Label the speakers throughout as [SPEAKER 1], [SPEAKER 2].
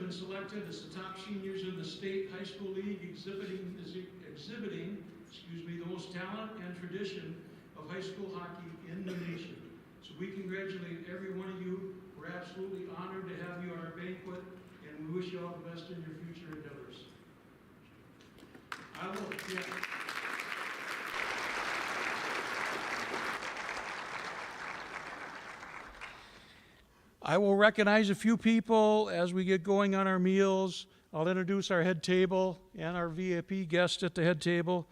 [SPEAKER 1] been selected as the top seniors in the state high school league, exhibiting the most talent and tradition of high school hockey in the nation. So we congratulate every one of you. We're absolutely honored to have you at our banquet, and we wish you all the best in your future endeavors. I will recognize a few people as we get going on our meals. I'll introduce our head table and our VIP guest at the head table.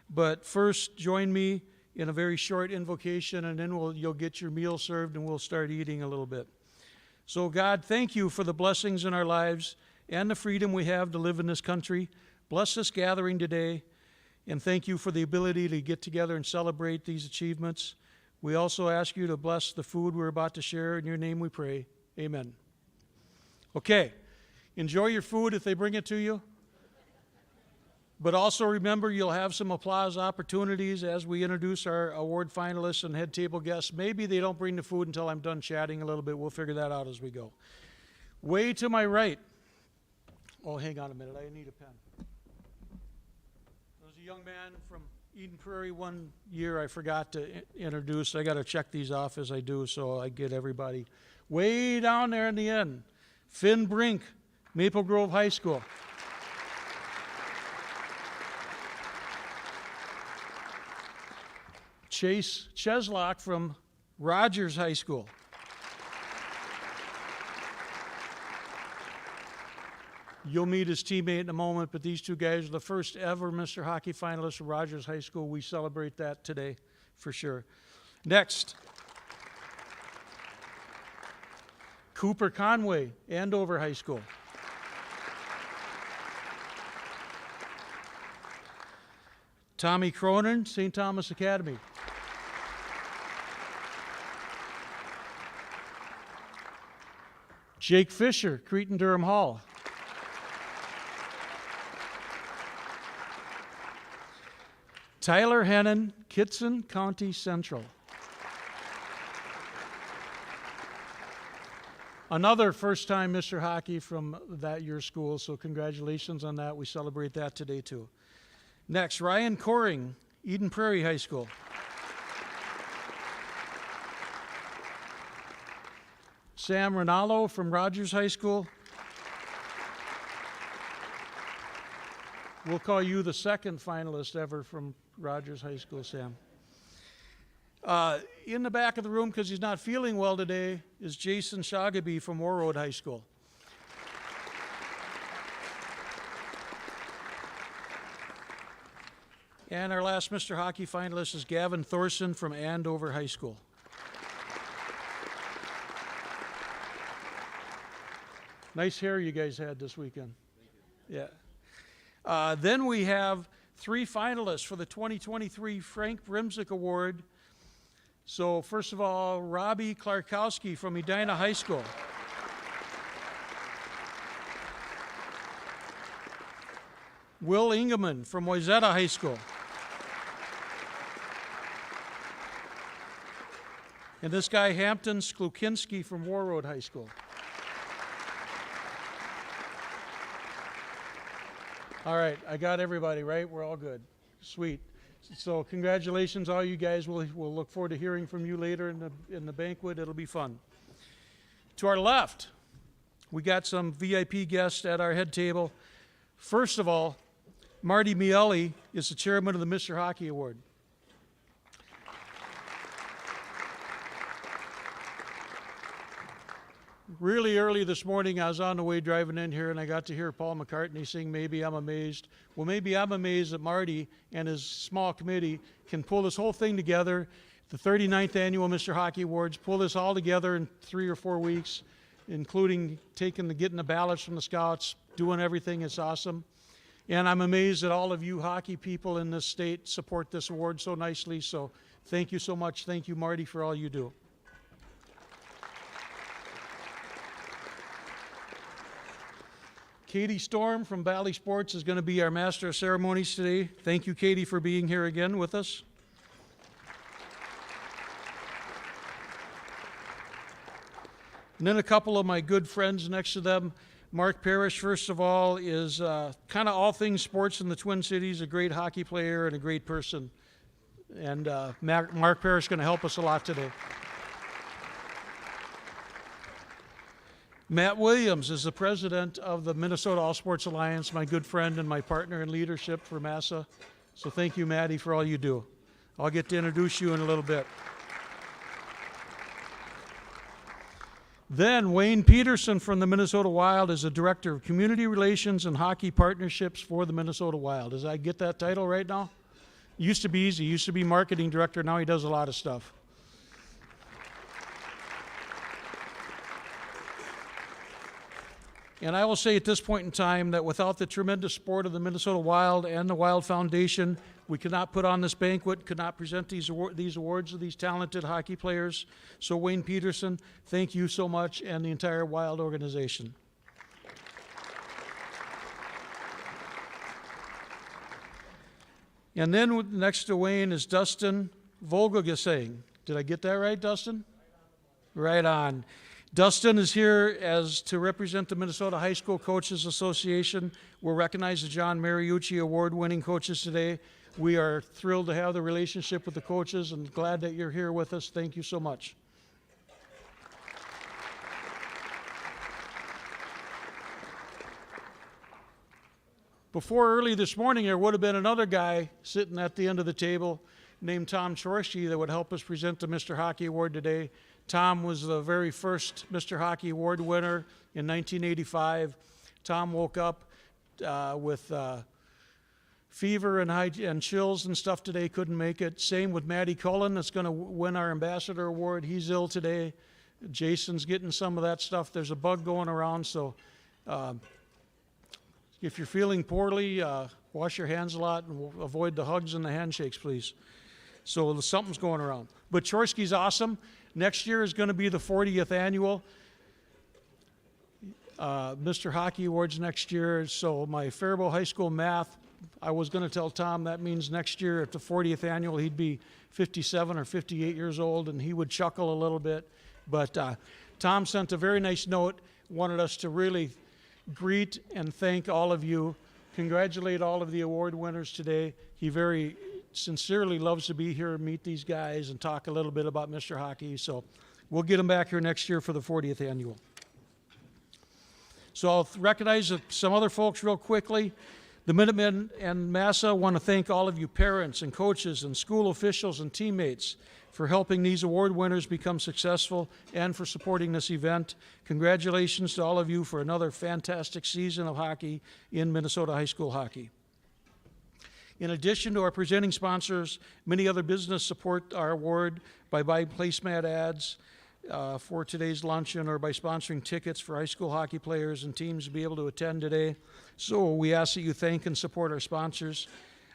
[SPEAKER 1] But first, join me in a very short invocation, and then you'll get your meal served and we'll start eating a little bit. So God, thank you for the blessings in our lives and the freedom we have to live in this country. Bless this gathering today, and thank you for the ability to get together and celebrate these achievements. We also ask you to bless the food we're about to share. In your name we pray. Amen. Okay, enjoy your food if they bring it to you. But also remember, you'll have some applause opportunities as we introduce our award finalists and head table guests. Maybe they don't bring the food until I'm done chatting a little bit. We'll figure that out as we go. Way to my right. Oh, hang on a minute. I need a pen. There's a young man from Eden Prairie one year I forgot to introduce. I got to check these off as I do so I get everybody. Way down there in the end, Finn Brink, Maple Grove High School. Chase Cheslock from Rogers High School. You'll meet his teammate in a moment, but these two guys are the first ever Mr. Hockey finalists from Rogers High School. We celebrate that today for sure. Next, Cooper Conway, Andover High School. Tommy Cronin, St. Thomas Academy. Jake Fisher, Cretin-Durham Hall. Tyler Hennon, Kitson County Central. Another first-time Mr. Hockey from that year's school, so congratulations on that. We celebrate that today, too. Next, Ryan Coring, Eden Prairie High School. Sam Rinaldo from Rogers High School. We'll call you the second finalist ever from Rogers High School, Sam. In the back of the room, because he's not feeling well today, is Jason Shagaby from Warroad High School. And our last Mr. Hockey finalist is Gavin Thorson from Andover High School. Nice hair you guys had this weekend. Yeah. Then we have three finalists for the 2023 Frank Brimsek Award. So first of all, Robbie Klarkowski from Edina High School. Will Ingeman from Wayzata High School. And this guy, Hampton Sklukinski from Warroad High School. All right, I got everybody, right? We're all good. Sweet. So congratulations, all you guys. We'll look forward to hearing from you later in the banquet. It'll be fun. To our left, we got some VIP guests at our head table. First of all, Marty Miele is the chairman of the Mr. Hockey Award. Really early this morning, I was on the way driving in here, and I got to hear Paul McCartney sing Maybe I'm Amazed. Well, maybe I'm amazed that Marty and his small committee can pull this whole thing together, the 39th Annual Mr. Hockey Awards, pull this all together in 3 or 4 weeks, including getting the ballots from the scouts, doing everything. It's awesome. And I'm amazed that all of you hockey people in this state support this award so nicely. So thank you so much. Thank you, Marty, for all you do. Katie Storm from Valley Sports is going to be our Master of Ceremonies today. Thank you, Katie, for being here again with us. And then a couple of my good friends next to them. Mark Parrish, first of all, is kind of all things sports in the Twin Cities, a great hockey player and a great person. And Mark Parrish is going to help us a lot today. Matt Williams is the president of the Minnesota All Sports Alliance, my good friend and my partner in leadership for MASA. So thank you, Matty, for all you do. I'll get to introduce you in a little bit. Then Wayne Peterson from the Minnesota Wild is the Director of Community Relations and Hockey Partnerships for the Minnesota Wild. Does I get that title right now? Used to be easy. Used to be Marketing Director. Now he does a lot of stuff. And I will say at this point in time that without the tremendous support of the Minnesota Wild and the Wild Foundation, we could not put on this banquet, could not present these awards to these talented hockey players. So Wayne Peterson, thank you so much, and the entire Wild organization. And then next to Wayne is Dustin Volgagesang. Did I get that right, Dustin? Right on. Dustin is here to represent the Minnesota High School Coaches Association. We'll recognize the John Mariucci Award-winning coaches today. We are thrilled to have the relationship with the coaches and glad that you're here with us. Thank you so much. Before early this morning, there would have been another guy sitting at the end of the table named Tom Chorski that would help us present the Mr. Hockey Award today. Tom was the very first Mr. Hockey Award winner in 1985. Tom woke up with fever and chills and stuff today, couldn't make it. Same with Maddie Cullen, that's going to win our Ambassador Award. He's ill today. Jason's getting some of that stuff. There's a bug going around, so if you're feeling poorly, wash your hands a lot and avoid the hugs and the handshakes, please. So something's going around. But Chorski's awesome. Next year is going to be the 40th annual Mr. Hockey Awards next year. So my Faribault High School math, I was going to tell Tom that means next year at the 40th annual he'd be 57 or 58 years old, and he would chuckle a little bit. But Tom sent a very nice note, wanted us to really greet and thank all of you, congratulate all of the award winners today. He very sincerely loves to be here and meet these guys and talk a little bit about Mr. Hockey. So we'll get him back here next year for the 40th annual. So I'll recognize some other folks real quickly. The Minutemen and MASA want to thank all of you parents and coaches and school officials and teammates for helping these award winners become successful and for supporting this event. Congratulations to all of you for another fantastic season of hockey in Minnesota high school hockey. In addition to our presenting sponsors, many other business support our award by buying placemat ads for today's luncheon or by sponsoring tickets for high school hockey players and teams to be able to attend today. So we ask that you thank and support our sponsors.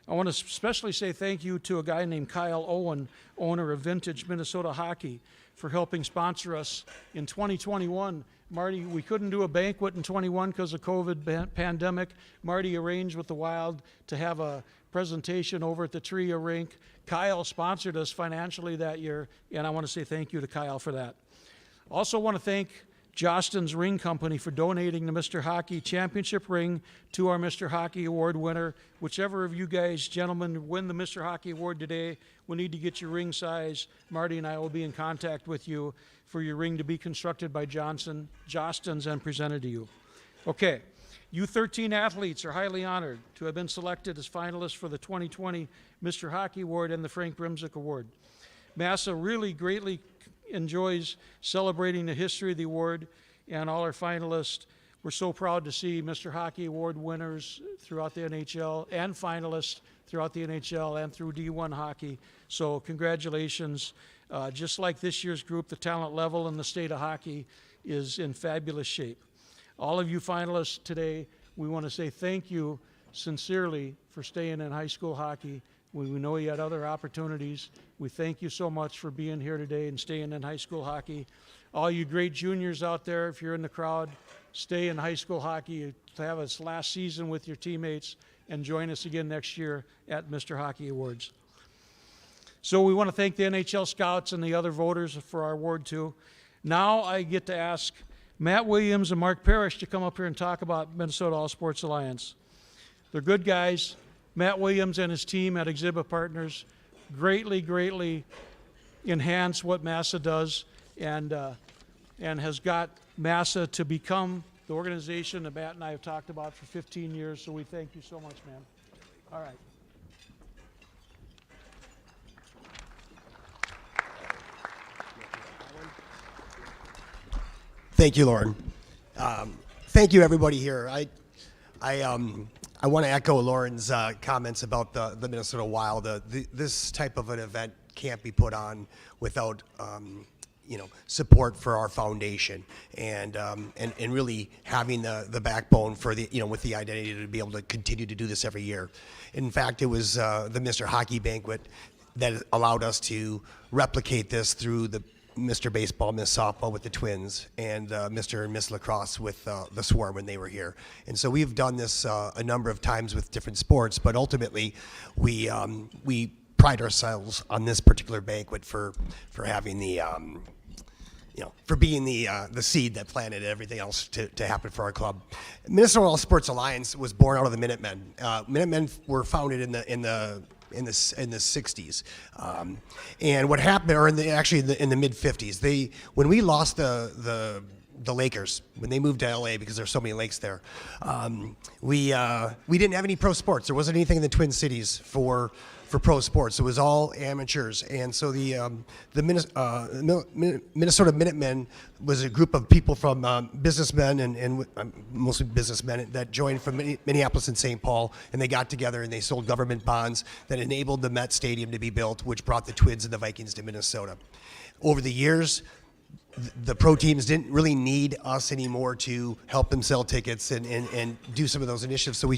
[SPEAKER 1] I want to especially say thank you to a guy named Kyle Owen, owner of Vintage Minnesota Hockey, for helping sponsor us in 2021. Marty, we couldn't do a banquet in 21 because of COVID pandemic. Marty arranged with the Wild to have a presentation over at the Tria rink. Kyle sponsored us financially that year, and I want to say thank you to Kyle for that. Also want to thank Jostin's Ring Company for donating the Mr. Hockey Championship ring to our Mr. Hockey Award winner. Whichever of you guys, gentlemen, win the Mr. Hockey Award today, we need to get your ring size. Marty and I will be in contact with you for your ring to be constructed by Jostin's and presented to you. Okay. U13 athletes are highly honored to have been selected as finalists for the 2020 Mr. Hockey Award and the Frank Brimsek Award. MASA really greatly enjoys celebrating the history of the award and all our finalists. We're so proud to see Mr. Hockey Award winners throughout the NHL and finalists throughout the NHL and through D1 hockey. So congratulations. Just like this year's group, the talent level in the state of hockey is in fabulous shape. All of you finalists today, we want to say thank you sincerely for staying in high school hockey. We know you had other opportunities. We thank you so much for being here today and staying in high school hockey. All you great juniors out there, if you're in the crowd, stay in high school hockey, have this last season with your teammates, and join us again next year at Mr. Hockey Awards. So we want to thank the NHL scouts and the other voters for our award too. Now I get to ask Matt Williams and Mark Parrish to come up here and talk about Minnesota All Sports Alliance. They're good guys. Matt Williams and his team at Exhibit Partners greatly enhance what MASA does and has got MASA to become the organization that Matt and I have talked about for 15 years, so we thank you so much, man. All right.
[SPEAKER 2] Thank you, Lauren. Thank you, everybody here. I want to echo Lauren's comments about the Minnesota Wild. This type of an event can't be put on without support for our foundation and really having the backbone for with the identity to be able to continue to do this every year. In fact, it was the Mr. Hockey Banquet that allowed us to replicate this through the Mr. Baseball, Miss Softball with the Twins, and Mr. and Miss Lacrosse with the Swarm when they were here. And so we've done this a number of times with different sports, but ultimately we pride ourselves on this particular banquet for having the for being the seed that planted everything else to happen for our club. Minnesota All Sports Alliance was born out of the Minutemen. Minutemen were founded in the 60s, and what happened, or in the mid 50s, when we lost the Lakers, when they moved to LA because there's so many lakes there, we didn't have any pro sports. There wasn't anything in the Twin Cities for pro sports. It was all amateurs, and so the Minnesota Minutemen was a group of people from businessmen and mostly businessmen that joined from Minneapolis and St. Paul, and they got together and they sold government bonds that enabled the Met Stadium to be built, which brought the Twins and the Vikings to Minnesota. Over the years, the pro teams didn't really need us anymore to help them sell tickets and do some of those initiatives. So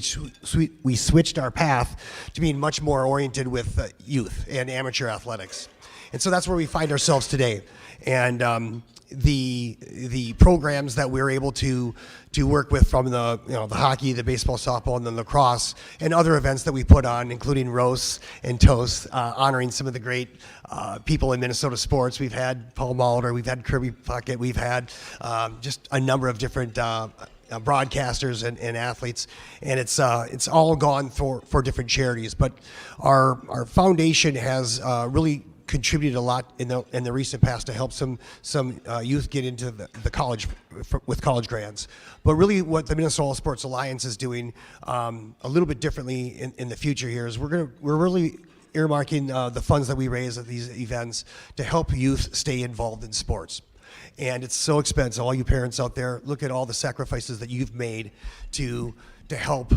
[SPEAKER 2] we switched our path to being much more oriented with youth and amateur athletics. And so that's where we find ourselves today. And the programs that we're able to work with, from the hockey, the baseball, softball, and the lacrosse, and other events that we put on, including roasts and toasts, honoring some of the great people in Minnesota sports. We've had Paul Molitor, we've had Kirby Puckett, we've had just a number of different broadcasters and athletes, and it's all gone for different charities. But our foundation has really contributed a lot in the recent past to help some youth get into the college with college grants. But really, what the Minnesota All Sports Alliance is doing a little bit differently in the future here is we're really earmarking the funds that we raise at these events to help youth stay involved in sports. And it's so expensive. All you parents out there, look at all the sacrifices that you've made to help,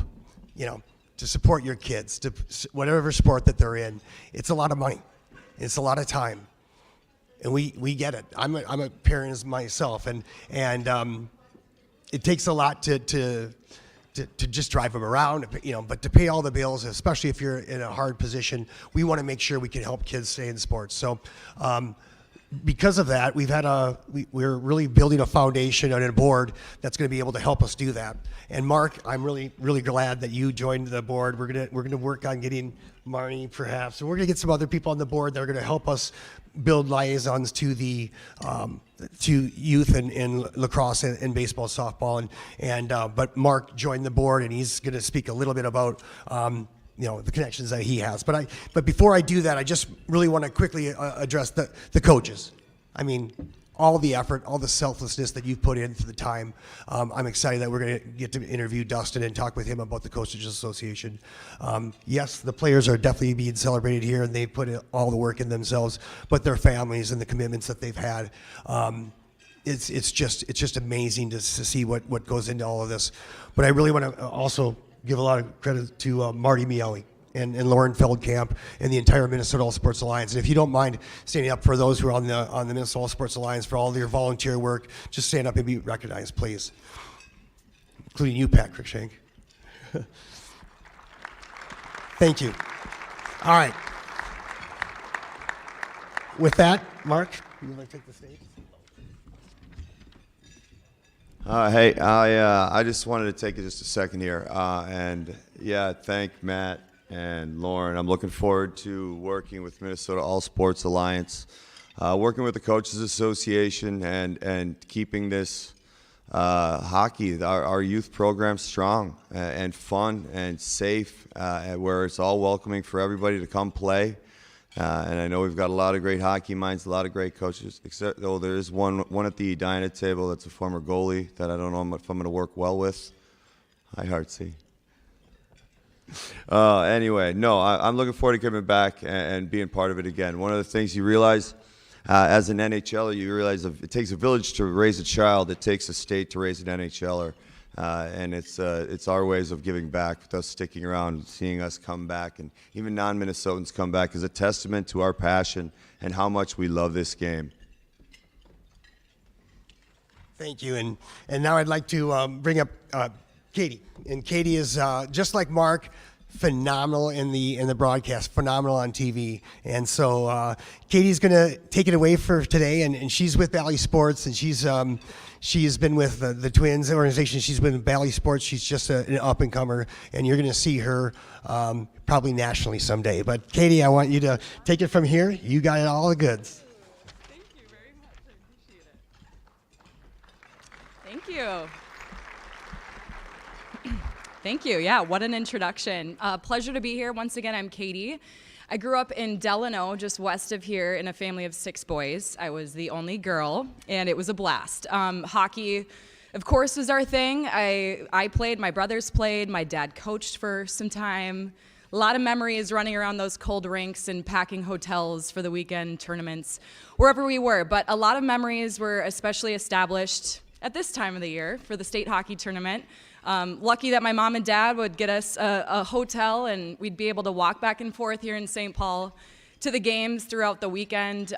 [SPEAKER 2] to support your kids, to whatever sport that they're in. It's a lot of money. It's a lot of time, and we get it. I'm a parent as myself, and it takes a lot to just drive them around, but to pay all the bills, especially if you're in a hard position, we want to make sure we can help kids stay in sports. So because of that, we're really building a foundation and a board that's going to be able to help us do that. And Mark, I'm really glad that you joined the board. We're gonna work on getting Marnie, perhaps, and we're gonna get some other people on the board that are gonna help us build liaisons to the to youth in lacrosse and baseball, softball, but Mark joined the board, and he's gonna speak a little bit about the connections that he has. But before I do that, I just really want to quickly address the coaches. I mean, all the effort, all the selflessness that you've put in for the time. I'm excited that we're going to get to interview Dustin and talk with him about the Coaches Association. Yes, the players are definitely being celebrated here, and they put in all the work in themselves, but their families and the commitments that they've had. It's just amazing to see what goes into all of this. But I really want to also give a lot of credit to Marty Miele and Lauren Feldkamp and the entire Minnesota All Sports Alliance. And if you don't mind standing up for those who are on the Minnesota All Sports Alliance for all of your volunteer work, just stand up and be recognized, please. Including you, Pat Cruikshank. Thank you. All right. With that, Mark, you would like to take the stage?
[SPEAKER 3] Hey, I just wanted to take just a second here and thank Matt and Lauren. I'm looking forward to working with Minnesota All Sports Alliance, working with the Coaches Association and keeping this hockey, our youth program's strong and fun and safe, where it's all welcoming for everybody to come play. And I know we've got a lot of great hockey minds, a lot of great coaches, except though there is one at the Edina table that's a former goalie that I don't know if I'm going to work well with. Hi, Heartsy. Anyway, no, I'm looking forward to coming back and being part of it again. One of the things you realize as an NHLer, you realize it takes a village to raise a child. It takes a state to raise an NHLer. And it's our ways of giving back, with us sticking around, seeing us come back, and even non-Minnesotans come back is a testament to our passion and how much we love this game.
[SPEAKER 2] Thank you. And now I'd like to bring up Katie. And Katie is just like Mark, phenomenal in the broadcast, phenomenal on TV. And so Katie's going to take it away for today, and she's with Valley Sports, and she has been with the Twins organization. She's been with Valley Sports. She's just an up-and-comer, and you're going to see her probably nationally someday. But Katie, I want you to take it from here. You got all the goods.
[SPEAKER 4] Thank you very much. I appreciate it. Thank you. Thank you. Yeah, what an introduction. Pleasure to be here. Once again, I'm Katie. I grew up in Delano, just west of here, in a family of 6 boys. I was the only girl, and it was a blast. Hockey, of course, was our thing. I played, my brothers played, my dad coached for some time. A lot of memories running around those cold rinks and packing hotels for the weekend tournaments, wherever we were. But a lot of memories were especially established at this time of the year for the state hockey tournament. Lucky that my mom and dad would get us a hotel, and we'd be able to walk back and forth here in St. Paul to the games throughout the weekend.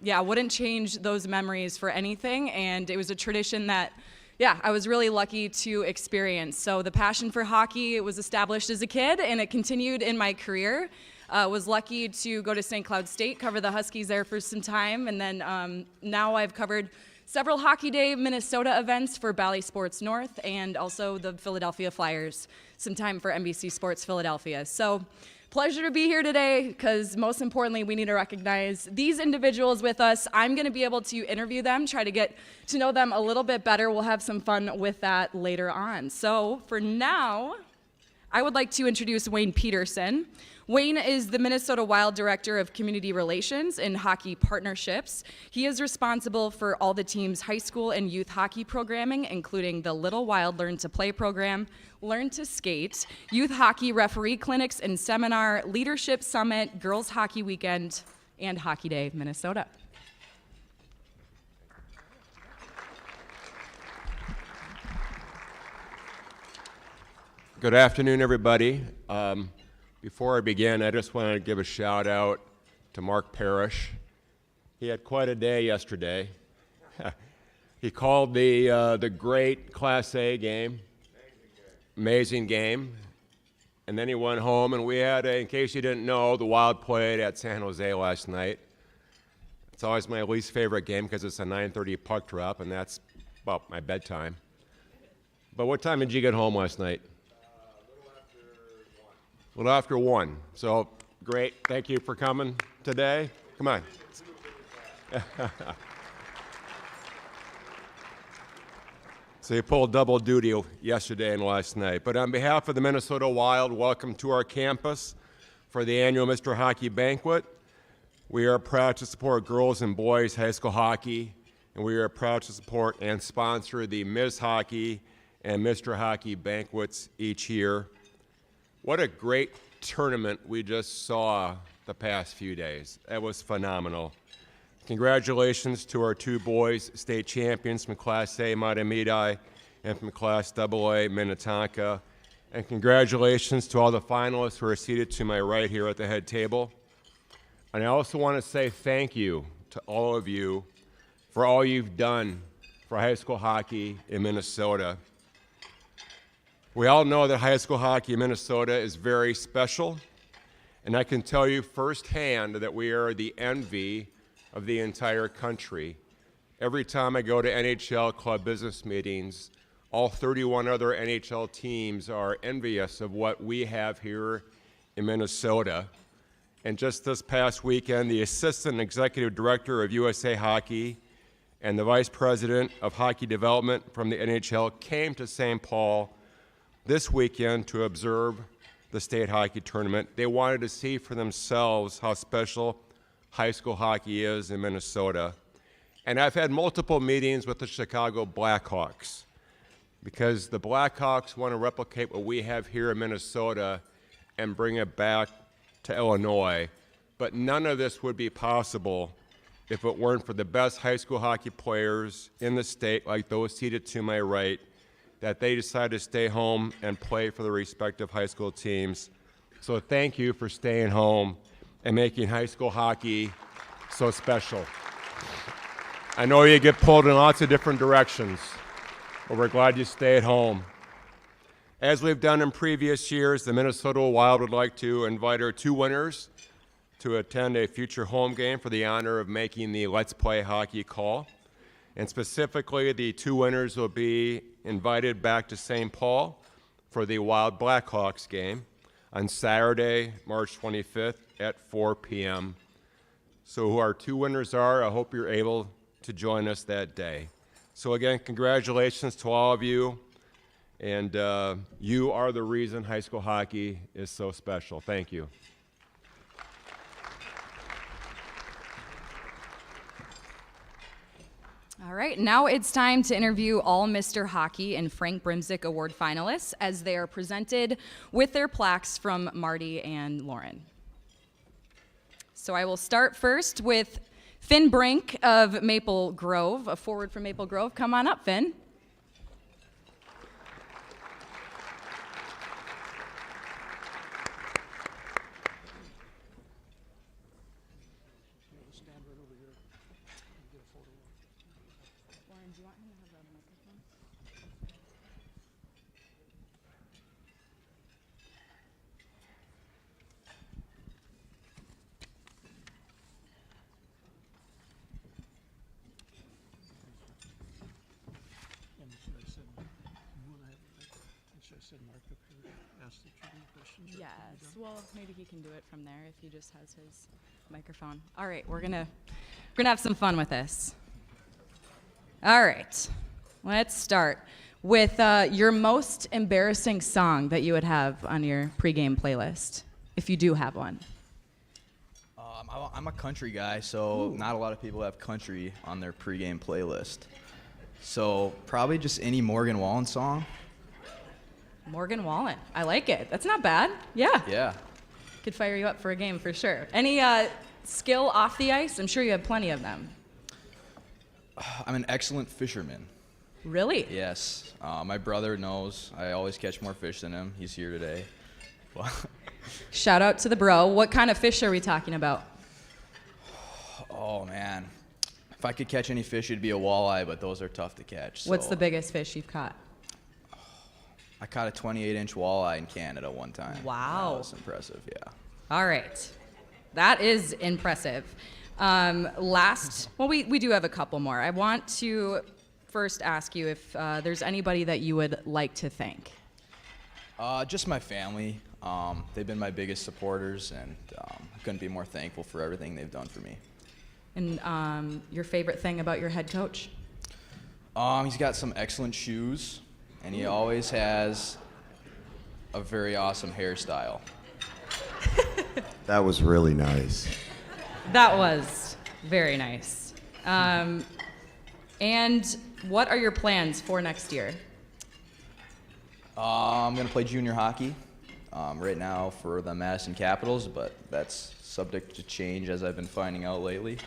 [SPEAKER 4] Yeah, wouldn't change those memories for anything, and it was a tradition that, yeah, I was really lucky to experience. So the passion for hockey was established as a kid, and it continued in my career. Was lucky to go to St. Cloud State, cover the Huskies there for some time, and then now I've covered several Hockey Day Minnesota events for Bally Sports North, and also the Philadelphia Flyers, sometime for NBC Sports Philadelphia. So pleasure to be here today, because most importantly, we need to recognize these individuals with us. I'm going to be able to interview them, try to get to know them a little bit better. We'll have some fun with that later on. So for now, I would like to introduce Wayne Peterson. Wayne is the Minnesota Wild Director of Community Relations and Hockey Partnerships. He is responsible for all the team's high school and youth hockey programming, including the Little Wild Learn to Play program, Learn to Skate, youth hockey referee clinics and seminar, Leadership Summit, Girls Hockey Weekend, and Hockey Day Minnesota.
[SPEAKER 5] Good afternoon, everybody. Before I begin, I just want to give a shout out to Mark Parrish. He had quite a day yesterday. He called the great Class A game. Amazing game. And then he went home, and we had, in case you didn't know, the Wild played at San Jose last night. It's always my least favorite game because it's a 9:30 puck drop, and that's about my bedtime. But what time did you get home last night? A little after 1. So, great. Thank you for coming today. Come on. So you pulled double duty yesterday and last night. But on behalf of the Minnesota Wild, welcome to our campus for the annual Mr. Hockey Banquet. We are proud to support girls and boys high school hockey, and we are proud to support and sponsor the Ms. Hockey and Mr. Hockey Banquets each year. What a great tournament we just saw the past few days. That was phenomenal. Congratulations to our 2 boys, state champions from Class A, Matamidi, and from Class AA, Minnetonka. And congratulations to all the finalists who are seated to my right here at the head table. And I also want to say thank you to all of you for all you've done for high school hockey in Minnesota. We all know that high school hockey in Minnesota is very special, and I can tell you firsthand that we are the envy of the entire country. Every time I go to NHL club business meetings, all 31 other NHL teams are envious of what we have here in Minnesota. And just this past weekend, the Assistant Executive Director of USA Hockey and the Vice President of Hockey Development from the NHL came to St. Paul this weekend to observe the state hockey tournament. They wanted to see for themselves how special high school hockey is in Minnesota. And I've had multiple meetings with the Chicago Blackhawks because the Blackhawks want to replicate what we have here in Minnesota and bring it back to Illinois. But none of this would be possible if it weren't for the best high school hockey players in the state, like those seated to my right, that they decided to stay home and play for the respective high school teams. So thank you for staying home and making high school hockey so special. I know you get pulled in lots of different directions, but we're glad you stay at home. As we've done in previous years, the Minnesota Wild would like to invite our 2 winners to attend a future home game for the honor of making the Let's Play Hockey call. And specifically, the 2 winners will be invited back to St. Paul for the Wild Blackhawks game on Saturday, March 25th at 4 p.m. So who our 2 winners are, I hope you're able to join us that day. So again, congratulations to all of you. And you are the reason high school hockey is so special. Thank you.
[SPEAKER 4] All right, now it's time to interview all Mr. Hockey and Frank Brimsek Award finalists as they are presented with their plaques from Marty and Lauren. So I will start first with Finn Brink of Maple Grove, a forward from Maple Grove. Come on up, Finn. Yes, well, maybe he can do it from there if he just has his microphone. All right, we're gonna have some fun with this. All right, let's start with your most embarrassing song that you would have on your pregame playlist, if you do have one.
[SPEAKER 6] I'm a country guy, so not a lot of people have country on their pregame playlist. So probably just any Morgan Wallen song.
[SPEAKER 4] Morgan Wallen, I like it. That's not bad. Yeah.
[SPEAKER 6] Yeah.
[SPEAKER 4] Could fire you up for a game for sure. Any skill off the ice? I'm sure you have plenty of them.
[SPEAKER 6] I'm an excellent fisherman.
[SPEAKER 4] Really?
[SPEAKER 6] Yes. My brother knows I always catch more fish than him. He's here today.
[SPEAKER 4] Shout out to the bro. What kind of fish are we talking about?
[SPEAKER 6] Oh, man. If I could catch any fish, it'd be a walleye, but those are tough to catch. So.
[SPEAKER 4] What's the biggest fish you've caught?
[SPEAKER 6] I caught a 28-inch walleye in Canada one time.
[SPEAKER 4] Wow.
[SPEAKER 6] That was impressive, yeah.
[SPEAKER 4] All right. That is impressive. Well, we do have a couple more. I want to first ask you if there's anybody that you would like to thank.
[SPEAKER 6] Just my family. They've been my biggest supporters, and I couldn't be more thankful for everything they've done for me.
[SPEAKER 4] And your favorite thing about your head coach?
[SPEAKER 6] He's got some excellent shoes, and he always has a very awesome hairstyle.
[SPEAKER 3] That was really nice.
[SPEAKER 4] That was very nice. And what are your plans for next year?
[SPEAKER 6] I'm going to play junior hockey right now for the Madison Capitals, but that's subject to change as I've been finding out lately.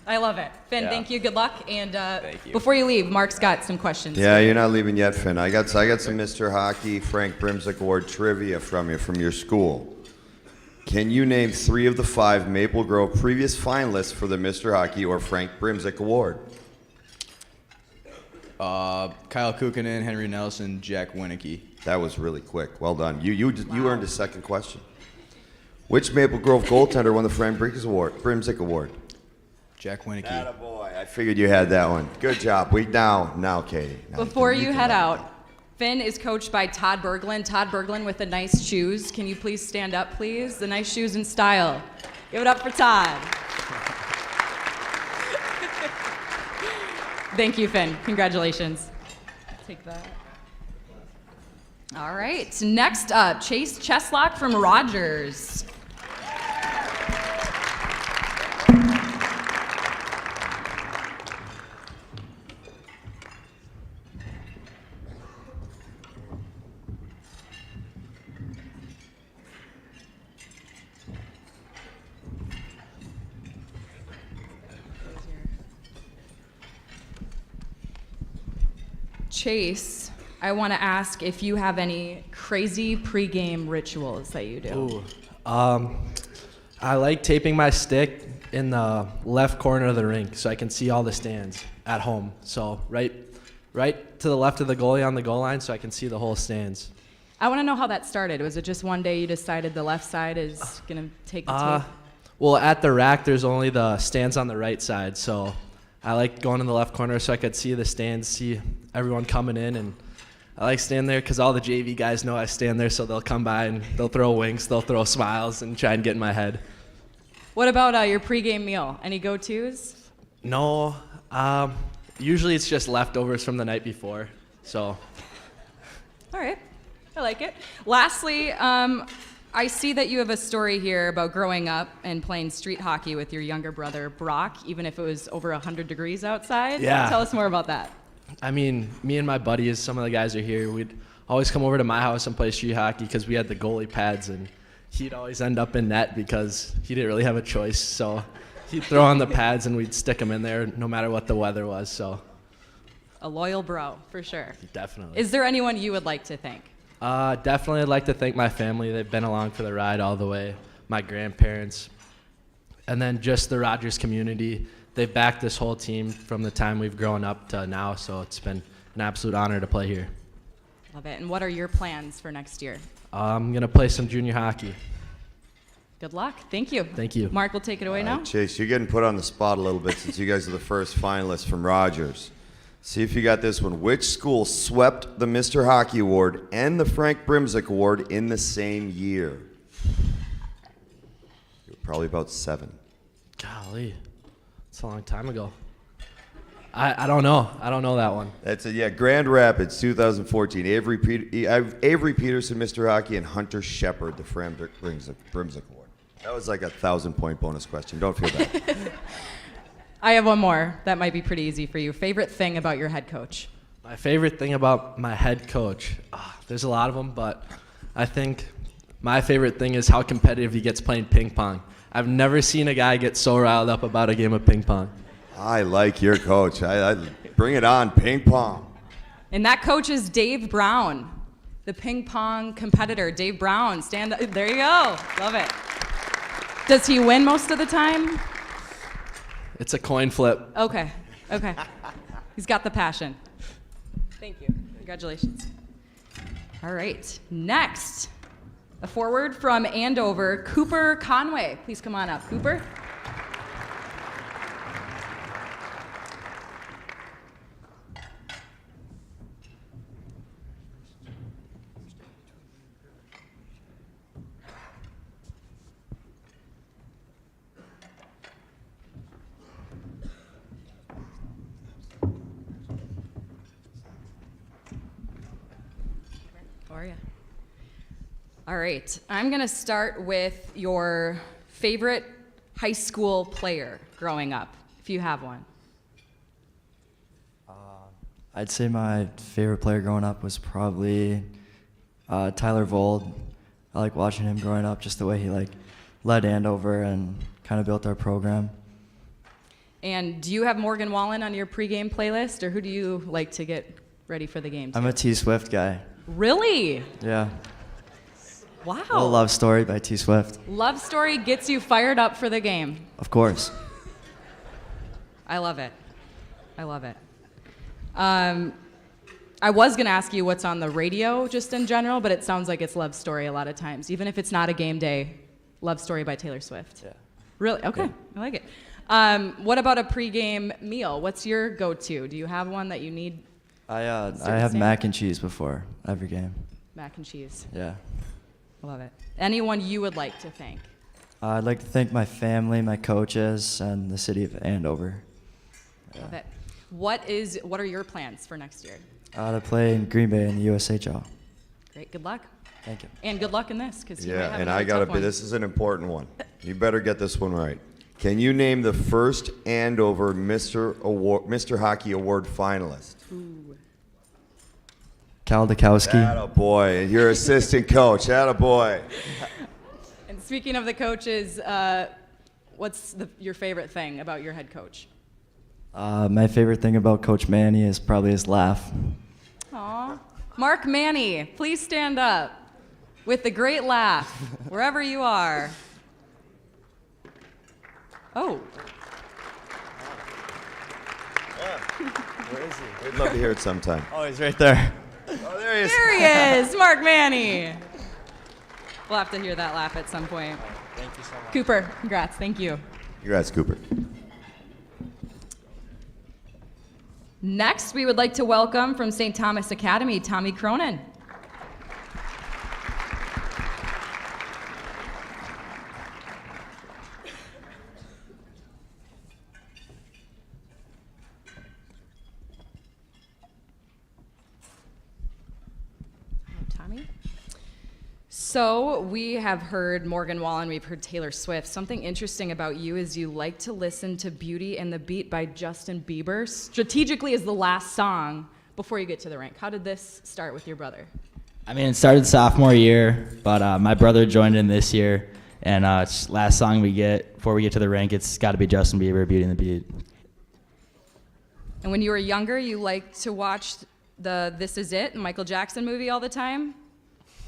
[SPEAKER 4] I love it. Finn,
[SPEAKER 6] Yeah.
[SPEAKER 4] thank you. Good luck. And
[SPEAKER 6] Thank you.
[SPEAKER 4] before you leave, Mark's got some questions.
[SPEAKER 3] Yeah, you're not leaving yet, Finn. I got some Mr. Hockey Frank Brimsek Award trivia from your school. Can you name 3 of the 5 Maple Grove previous finalists for the Mr. Hockey or Frank Brimsek Award?
[SPEAKER 6] Kyle Kukkonen, Henry Nelson, Jack Winicky.
[SPEAKER 3] That was really quick. Well done. You earned a second question. Which Maple Grove goaltender won the Frank Brimsek Award?
[SPEAKER 6] Jack Winicky.
[SPEAKER 3] Attaboy. I figured you had that one. Good job. Now, Katie. Now
[SPEAKER 4] Before
[SPEAKER 3] you
[SPEAKER 4] you
[SPEAKER 3] can
[SPEAKER 4] head
[SPEAKER 3] let
[SPEAKER 4] out, Finn is coached by Todd Berglund. Todd Berglund with the nice shoes. Can you please stand up, please? The nice shoes and style. Give it up for Todd. Thank you, Finn. Congratulations. Take that. All right. Next up, Chase Cheslock from Rogers. Chase, I want to ask if you have any crazy pregame rituals that you do.
[SPEAKER 7] I like taping my stick in the left corner of the rink so I can see all the stands at home. So right to the left of the goalie on the goal line so I can see the whole stands.
[SPEAKER 4] I want to know how that started. Was it just one day you decided the left side is going to take the tape?
[SPEAKER 7] Well, at the rack, there's only the stands on the right side, so I like going in the left corner so I could see the stands, see everyone coming in, and I like standing there because all the JV guys know I stand there, so they'll come by and they'll throw winks, they'll throw smiles, and try and get in my head.
[SPEAKER 4] What about your pregame meal? Any go-tos?
[SPEAKER 7] No, usually it's just leftovers from the night before, so.
[SPEAKER 4] All right. I like it. Lastly, I see that you have a story here about growing up and playing street hockey with your younger brother, Brock, even if it was over 100 degrees outside.
[SPEAKER 7] Yeah.
[SPEAKER 4] Tell us more about that.
[SPEAKER 7] I mean, me and my buddies, some of the guys are here, we'd always come over to my house and play street hockey because we had the goalie pads, and he'd always end up in net because he didn't really have a choice. So he'd throw on the pads and we'd stick him in there no matter what the weather was. So
[SPEAKER 4] A loyal bro, for sure.
[SPEAKER 7] definitely.
[SPEAKER 4] Is there anyone you would like to thank?
[SPEAKER 7] Definitely I'd like to thank my family. They've been along for the ride all the way. My grandparents. And then just the Rogers community. They've backed this whole team from the time we've grown up to now, so it's been an absolute honor to play here.
[SPEAKER 4] Love it. And what are your plans for next year?
[SPEAKER 7] I'm going to play some junior hockey.
[SPEAKER 4] Good luck. Thank you.
[SPEAKER 7] Thank you.
[SPEAKER 4] Mark will take it away now.
[SPEAKER 3] Chase, you're getting put on the spot a little bit since you guys are the first finalists from Rogers. See if you got this one. Which school swept the Mr. Hockey Award and the Frank Brimsek Award in the same year? You're probably about 7.
[SPEAKER 7] Golly. It's a long time ago. I don't know. I don't know that one.
[SPEAKER 3] That's it, yeah. Grand Rapids, 2014. Avery Peterson, Mr. Hockey, and Hunter Shepard, the Frank Brimsek Award. That was like a 1,000-point bonus question. Don't feel bad.
[SPEAKER 4] I have one more that might be pretty easy for you. Favorite thing about your head coach?
[SPEAKER 7] My favorite thing about my head coach, there's a lot of them, but I think my favorite thing is how competitive he gets playing ping pong. I've never seen a guy get so riled up about a game of ping pong.
[SPEAKER 3] I like your coach. I bring it on, ping pong.
[SPEAKER 4] And that coach is Dave Brown, the ping pong competitor. Dave Brown, stand up. There you go. Love it. Does he win most of the time?
[SPEAKER 7] It's a coin flip.
[SPEAKER 4] Okay. He's got the passion. Thank you. Congratulations. All right. Next, a forward from Andover, Cooper Conway. Please come on up, Cooper. How are you? All right, I'm gonna start with your favorite high school player growing up, if you have one.
[SPEAKER 8] I'd say my favorite player growing up was probably Tyler Vold. I like watching him growing up, just the way he led Andover and kind of built our program.
[SPEAKER 4] And do you have Morgan Wallen on your pregame playlist, or who do you like to get ready for the game?
[SPEAKER 8] I'm a T Swift guy.
[SPEAKER 4] Really?
[SPEAKER 8] Yeah.
[SPEAKER 4] Wow.
[SPEAKER 8] A Love Story by T Swift.
[SPEAKER 4] Love Story gets you fired up for the game.
[SPEAKER 8] Of course.
[SPEAKER 4] I love it. I love it. I was going to ask you what's on the radio just in general, but it sounds like it's Love Story a lot of times. Even if it's not a game day, Love Story by Taylor Swift.
[SPEAKER 8] Yeah.
[SPEAKER 4] Really? Okay. Yeah. I like it. What about a pregame meal? What's your go-to? Do you have one that you need?
[SPEAKER 8] I have mac and cheese before every game.
[SPEAKER 4] Mac and cheese.
[SPEAKER 8] Yeah.
[SPEAKER 4] I love it. Anyone you would like to thank?
[SPEAKER 8] I'd like to thank my family, my coaches, and the city of Andover.
[SPEAKER 4] Love it. What are your plans for next year?
[SPEAKER 8] To play in Green Bay in the USHL.
[SPEAKER 4] Great, good luck.
[SPEAKER 8] Thank you.
[SPEAKER 4] And good luck in this, because you might
[SPEAKER 3] Yeah,
[SPEAKER 4] have
[SPEAKER 3] and
[SPEAKER 4] another
[SPEAKER 3] I gotta
[SPEAKER 4] tough
[SPEAKER 3] be.
[SPEAKER 4] one.
[SPEAKER 3] This is an important one. You better get this one right. Can you name the first Andover Mr. Hockey Award finalist?
[SPEAKER 8] Cal Dukowski.
[SPEAKER 3] Attaboy. And your assistant coach. Attaboy.
[SPEAKER 4] And speaking of the coaches, what's your favorite thing about your head coach?
[SPEAKER 8] My favorite thing about Coach Manny is probably his laugh.
[SPEAKER 4] Aw. Mark Manny, please stand up with the great laugh, wherever you are. Oh.
[SPEAKER 3] Where is he? We'd love to hear it sometime.
[SPEAKER 8] Oh, he's right there.
[SPEAKER 3] Oh, there he is.
[SPEAKER 4] There he is, Mark Manny. We'll have to hear that laugh at some point.
[SPEAKER 8] Thank you so much.
[SPEAKER 4] Cooper, congrats, thank you.
[SPEAKER 3] Congrats, Cooper.
[SPEAKER 4] Next, we would like to welcome from St. Thomas Academy, Tommy Cronin. Tommy? So we have heard Morgan Wallen, we've heard Taylor Swift. Something interesting about you is you like to listen to Beauty and the Beat by Justin Bieber strategically as the last song before you get to the rink. How did this start with your brother?
[SPEAKER 9] I mean, it started sophomore year, but my brother joined in this year, and last song we get before we get to the rink, it's got to be Justin Bieber, Beauty and the Beat.
[SPEAKER 4] And when you were younger, you liked to watch the This Is It, Michael Jackson movie all the time?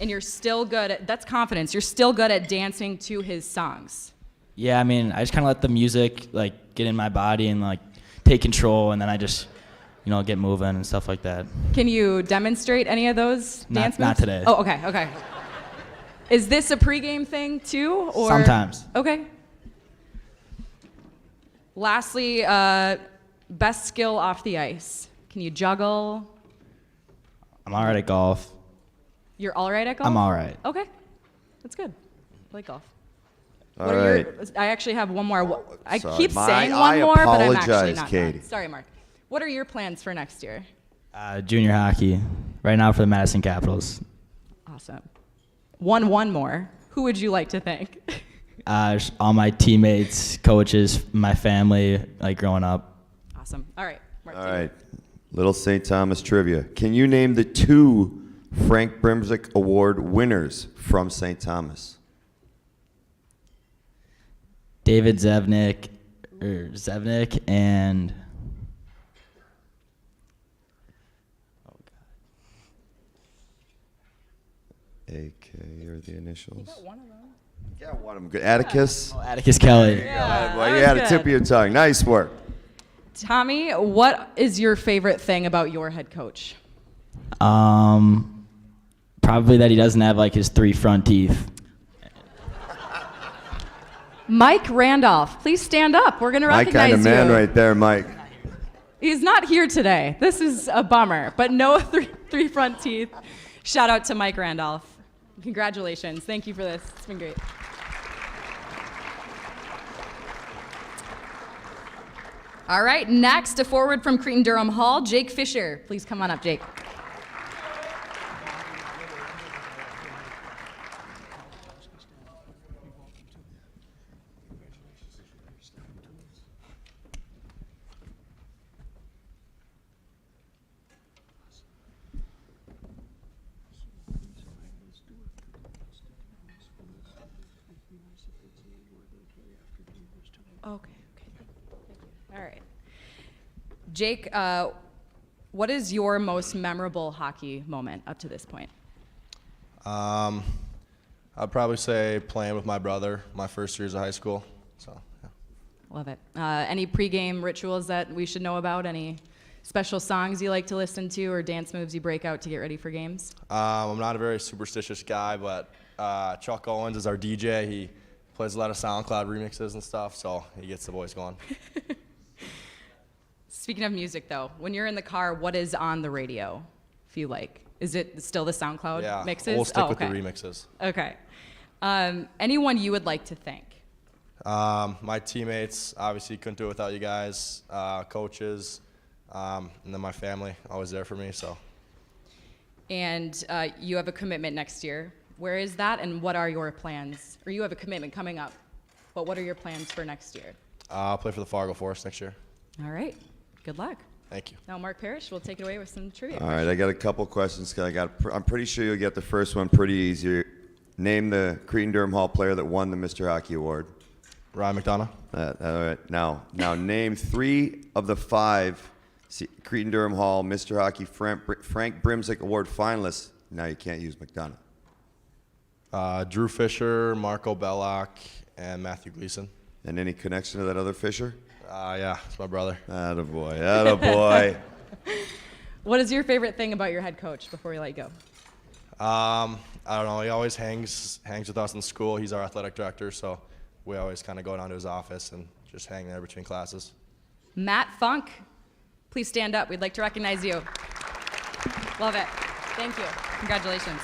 [SPEAKER 4] And you're still good at, that's confidence, you're still good at dancing to his songs.
[SPEAKER 9] Yeah, I mean, I just kind of let the music like get in my body and like take control, and then I just, get moving and stuff like that.
[SPEAKER 4] Can you demonstrate any of those dance moves?
[SPEAKER 9] Not today.
[SPEAKER 4] Oh, okay. Is this a pregame thing too, or?
[SPEAKER 9] Sometimes.
[SPEAKER 4] Okay. Lastly, best skill off the ice. Can you juggle?
[SPEAKER 9] I'm all right at golf.
[SPEAKER 4] You're all right at golf?
[SPEAKER 9] I'm all right.
[SPEAKER 4] Okay, that's good. I like golf.
[SPEAKER 3] All right.
[SPEAKER 4] I actually have one more. I
[SPEAKER 3] sorry.
[SPEAKER 4] keep saying
[SPEAKER 3] I
[SPEAKER 4] one more, but I'm actually
[SPEAKER 3] apologize,
[SPEAKER 4] not.
[SPEAKER 3] Katie.
[SPEAKER 4] Sorry, Mark. What are your plans for next year?
[SPEAKER 9] Junior hockey, right now for the Madison Capitals.
[SPEAKER 4] Awesome. One more. Who would you like to thank?
[SPEAKER 9] Just all my teammates, coaches, my family, like growing up.
[SPEAKER 4] Awesome. All right. Mark,
[SPEAKER 3] All right. Little St. Thomas trivia. Can you name the two Frank Brimsek Award winners from St. Thomas?
[SPEAKER 9] David Zevnik and
[SPEAKER 3] AK or the initials?
[SPEAKER 4] You got one of them.
[SPEAKER 3] Yeah, one of them. Good. Atticus?
[SPEAKER 9] oh, Atticus Kelly.
[SPEAKER 4] Yeah,
[SPEAKER 3] Well,
[SPEAKER 4] that
[SPEAKER 3] you had
[SPEAKER 4] was
[SPEAKER 3] a tip
[SPEAKER 4] good.
[SPEAKER 3] of your tongue. Nice work.
[SPEAKER 4] Tommy, what is your favorite thing about your head coach?
[SPEAKER 9] Probably that he doesn't have like his 3 front teeth.
[SPEAKER 4] Mike Randolph, please stand up. We're going to
[SPEAKER 3] My
[SPEAKER 4] recognize
[SPEAKER 3] kind of man
[SPEAKER 4] you.
[SPEAKER 3] right there, Mike.
[SPEAKER 4] He's not here today. This is a bummer, but no three front teeth. Shout out to Mike Randolph. Congratulations. Thank you for this. It's been great. All right, next, a forward from Cretin-Durham Hall, Jake Fisher. Please come on up, Jake. Okay. All right. Jake, what is your most memorable hockey moment up to this point?
[SPEAKER 10] I'd probably say playing with my brother my first years of high school. So, yeah.
[SPEAKER 4] Love it. Any pregame rituals that we should know about? Any special songs you like to listen to or dance moves you break out to get ready for games?
[SPEAKER 10] I'm not a very superstitious guy, but Chuck Owens is our DJ. He plays a lot of SoundCloud remixes and stuff, so he gets the boys going.
[SPEAKER 4] Speaking of music, though, when you're in the car, what is on the radio, if you like? Is it still the SoundCloud
[SPEAKER 10] Yeah,
[SPEAKER 4] mixes?
[SPEAKER 10] we'll stick
[SPEAKER 4] Oh,
[SPEAKER 10] with
[SPEAKER 4] okay.
[SPEAKER 10] the remixes.
[SPEAKER 4] Okay. Anyone you would like to thank?
[SPEAKER 10] My teammates, obviously couldn't do it without you guys. Coaches, And then my family, always there for me. So
[SPEAKER 4] And you have a commitment next year. Where is that, and what are your plans? Or you have a commitment coming up, but what are your plans for next year?
[SPEAKER 10] I'll play for the Fargo Force next year.
[SPEAKER 4] All right, good luck.
[SPEAKER 10] Thank you.
[SPEAKER 4] Now Mark Parrish will take it away with some trivia.
[SPEAKER 3] All right, I got a couple questions. I'm pretty sure you'll get the first one pretty easy. Name the Cretin-Durham Hall player that won the Mr. Hockey Award.
[SPEAKER 10] Ryan McDonough.
[SPEAKER 3] All right. Now name 3 of the 5 Cretin-Durham Hall Mr. Hockey Frank Brimsek Award finalists. Now you can't use McDonough.
[SPEAKER 10] Drew Fisher, Marco Belloc, and Matthew Gleason.
[SPEAKER 3] And any connection to that other Fisher?
[SPEAKER 10] Yeah, it's my brother.
[SPEAKER 3] Attaboy, attaboy.
[SPEAKER 4] What is your favorite thing about your head coach before we let you go?
[SPEAKER 10] I don't know. He always hangs with us in school. He's our athletic director, so we always kind of go down to his office and just hang there between classes.
[SPEAKER 4] Matt Funk, please stand up. We'd like to recognize you. Love it. Thank you. Congratulations.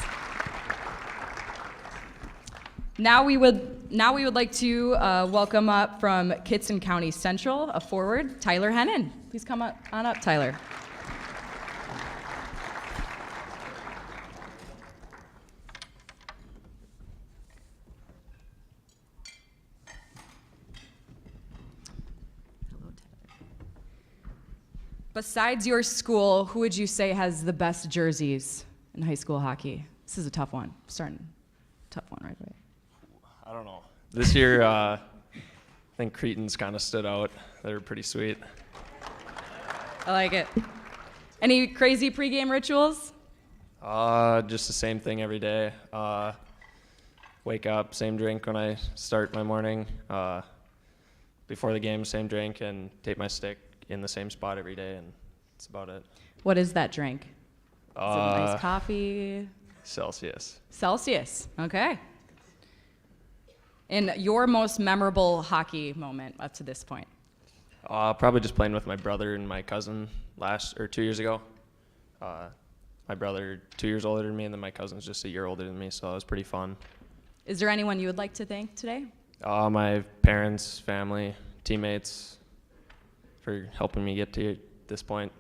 [SPEAKER 4] Now we would like to welcome up from Kitson County Central, a forward, Tyler Hennon. Please come on up, Tyler. Hello, Tyler. Besides your school, who would you say has the best jerseys in high school hockey? This is a tough one. Tough one right away.
[SPEAKER 11] I don't know. This year, I think Cretin's kind of stood out. They were pretty sweet.
[SPEAKER 4] I like it. Any crazy pregame rituals?
[SPEAKER 11] Just the same thing every day. Wake up, same drink when I start my morning. Before the game, same drink, and tape my stick in the same spot every day, and that's about it.
[SPEAKER 4] What is that drink? Is it nice coffee?
[SPEAKER 11] Celsius.
[SPEAKER 4] Celsius, okay. And your most memorable hockey moment up to this point?
[SPEAKER 11] Probably just playing with my brother and my cousin 2 years ago. My brother 2 years older than me, and then my cousin's just a year older than me, so it was pretty fun.
[SPEAKER 4] Is there anyone you would like to thank today?
[SPEAKER 11] My parents, family, teammates for helping me get to this point.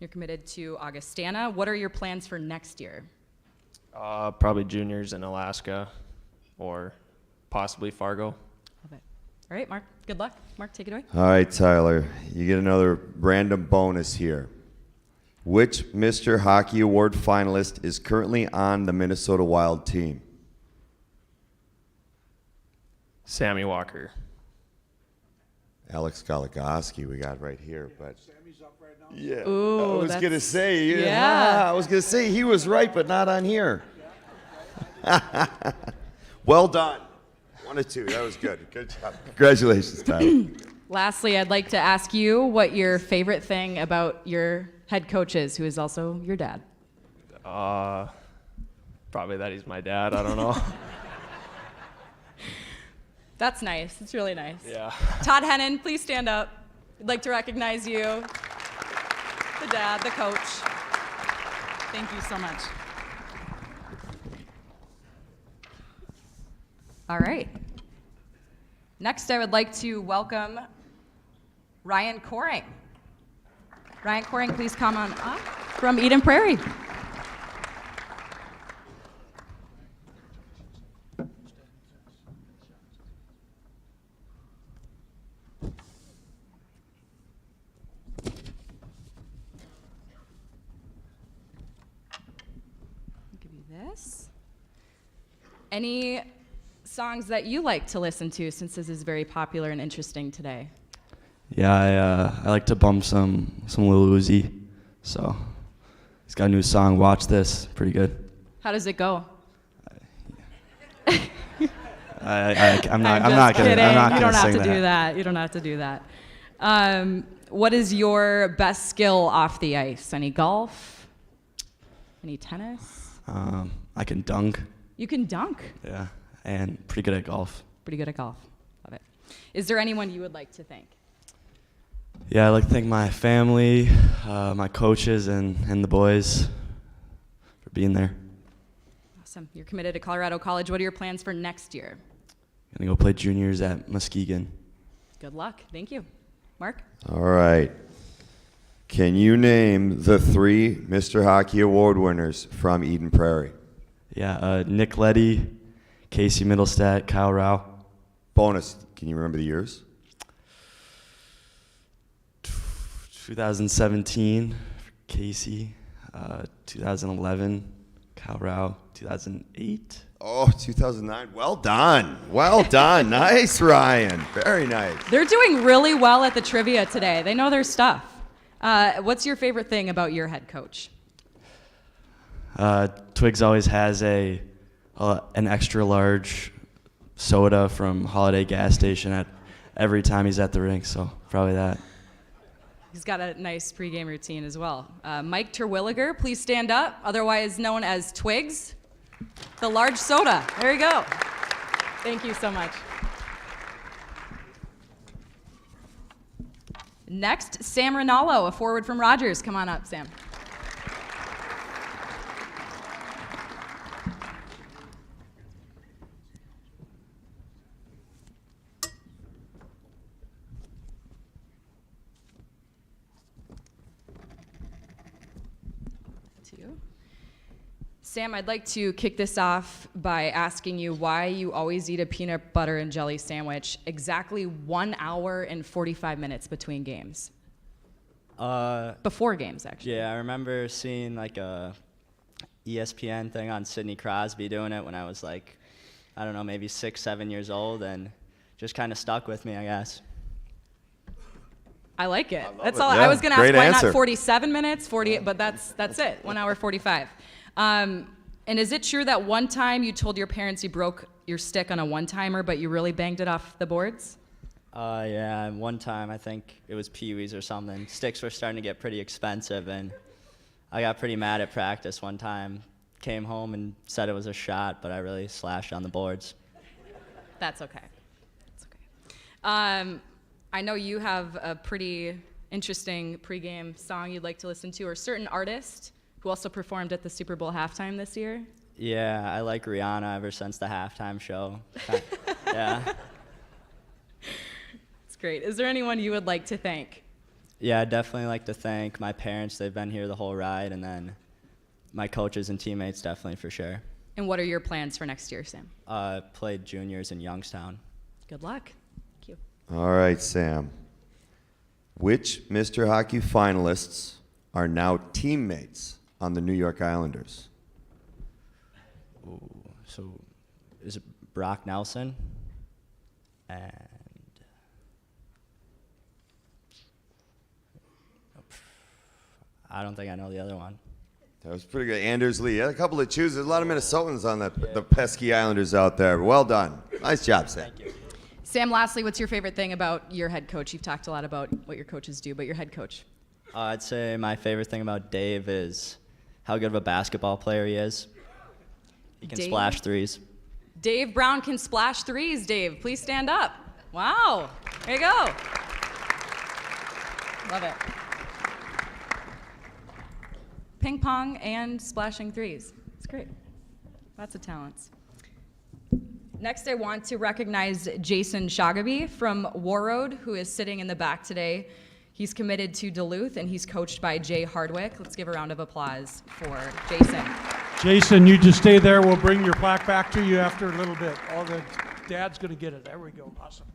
[SPEAKER 4] You're committed to Augustana. What are your plans for next year?
[SPEAKER 11] Probably juniors in Alaska or possibly Fargo.
[SPEAKER 4] Love it. All right, Mark, good luck. Mark, take it away.
[SPEAKER 3] All right, Tyler, you get another random bonus here. Which Mr. Hockey Award finalist is currently on the Minnesota Wild team?
[SPEAKER 11] Sammy Walker.
[SPEAKER 3] Alex Goligoski we got right here, but
[SPEAKER 1] Sammy's up right now.
[SPEAKER 3] yeah,
[SPEAKER 4] Ooh,
[SPEAKER 3] I was gonna say,
[SPEAKER 4] yeah.
[SPEAKER 3] I was gonna say he was right, but not on here. Well done. 1 to 2. That was good. Good job. Congratulations, Tyler.
[SPEAKER 4] Lastly, I'd like to ask you what your favorite thing about your head coach is, who is also your dad.
[SPEAKER 11] Probably that he's my dad. I don't know.
[SPEAKER 4] That's nice. It's really nice.
[SPEAKER 11] Yeah.
[SPEAKER 4] Todd Hennon, please stand up. I'd like to recognize you, the dad, the coach. Thank you so much. All right. Next, I would like to welcome Ryan Coring. Ryan Coring, please come on up from Eden Prairie. Give you this. Any songs that you like to listen to, since this is very popular and interesting today?
[SPEAKER 8] Yeah, I like to bump some Lil Uzi. So he's got a new song, Watch This, pretty good.
[SPEAKER 4] How does it go?
[SPEAKER 8] I'm not gonna
[SPEAKER 4] You don't have
[SPEAKER 8] sing
[SPEAKER 4] to do that. You don't have to do that. What is your best skill off the ice? Any golf? Any tennis?
[SPEAKER 8] I can dunk.
[SPEAKER 4] You can dunk.
[SPEAKER 8] Yeah, and pretty good at golf.
[SPEAKER 4] Pretty good at golf. Love it. Is there anyone you would like to thank?
[SPEAKER 8] Yeah, I'd like to thank my family, my coaches, and the boys for being there.
[SPEAKER 4] Awesome. You're committed to Colorado College. What are your plans for next year?
[SPEAKER 8] Gonna go play juniors at Muskegon.
[SPEAKER 4] Good luck. Thank you. Mark?
[SPEAKER 3] All right. Can you name the 3 Mr. Hockey Award winners from Eden Prairie?
[SPEAKER 12] Yeah, Nick Letty, Casey Middlestat, Kyle Rao.
[SPEAKER 3] Bonus, can you remember the years?
[SPEAKER 12] 2017, Casey. 2011, Kyle Rao. 2008.
[SPEAKER 3] Oh, 2009. Well done. Well done. Nice, Ryan. Very nice.
[SPEAKER 4] They're doing really well at the trivia today. They know their stuff. What's your favorite thing about your head coach?
[SPEAKER 12] Twigs always has an extra large soda from Holiday gas station at every time he's at the rink, so probably that.
[SPEAKER 4] He's got a nice pregame routine as well. Mike Terwilliger, please stand up, otherwise known as Twigs. The large soda. There you go. Thank you so much. Next, Sam Rinaldo, a forward from Rogers. Come on up, Sam. Sam, I'd like to kick this off by asking you why you always eat a peanut butter and jelly sandwich exactly 1 hour and 45 minutes between games. Before games, actually.
[SPEAKER 13] Yeah, I remember seeing like a ESPN thing on Sidney Crosby doing it when I was like, I don't know, maybe 6, 7 years old, and just kind of stuck with me, I guess.
[SPEAKER 4] I like it. That's
[SPEAKER 3] it.
[SPEAKER 4] all.
[SPEAKER 3] Yeah,
[SPEAKER 4] I was going to ask
[SPEAKER 3] great
[SPEAKER 4] why
[SPEAKER 3] answer.
[SPEAKER 4] not 47 minutes, 48, but that's it. 1 hour 45. And is it true that one time you told your parents you broke your stick on a one-timer, but you really banged it off the boards?
[SPEAKER 13] Yeah, one time I think it was Pee Wee's or something. Sticks were starting to get pretty expensive, and I got pretty mad at practice one time. Came home and said it was a shot, but I really slashed on the boards.
[SPEAKER 4] That's okay. That's okay. I know you have a pretty interesting pregame song you'd like to listen to, or a certain artist who also performed at the Super Bowl halftime this year.
[SPEAKER 13] Yeah, I like Rihanna ever since the halftime show. Yeah.
[SPEAKER 4] It's great. Is there anyone you would like to thank?
[SPEAKER 13] Yeah, I'd definitely like to thank my parents. They've been here the whole ride, and then my coaches and teammates, definitely for sure.
[SPEAKER 4] And what are your plans for next year, Sam?
[SPEAKER 13] Played juniors in Youngstown.
[SPEAKER 4] Good luck. Thank you.
[SPEAKER 3] All right, Sam. Which Mr. Hockey finalists are now teammates on the New York Islanders?
[SPEAKER 13] Ooh, so is it Brock Nelson? And I don't think I know the other one.
[SPEAKER 3] That was pretty good. Anders Lee. Yeah, a couple of choosers. A lot of Minnesotans on the pesky Islanders out there. Well done. Nice job, Sam.
[SPEAKER 13] Thank you.
[SPEAKER 4] Sam, lastly, what's your favorite thing about your head coach? You've talked a lot about what your coaches do, but your head coach.
[SPEAKER 13] I'd say my favorite thing about Dave is how good of a basketball player he is. He can
[SPEAKER 4] Dave?
[SPEAKER 13] splash threes.
[SPEAKER 4] Dave Brown can splash threes, Dave. Please stand up. Wow. There you go. Love it. Ping pong and splashing threes. It's great. Lots of talents. Next, I want to recognize Jason Shagaby from Warroad, who is sitting in the back today. He's committed to Duluth, and he's coached by Jay Hardwick. Let's give a round of applause for Jason.
[SPEAKER 1] Jason, you just stay there. We'll bring your plaque back to you after a little bit. All the dad's going to get it. There we go. Awesome.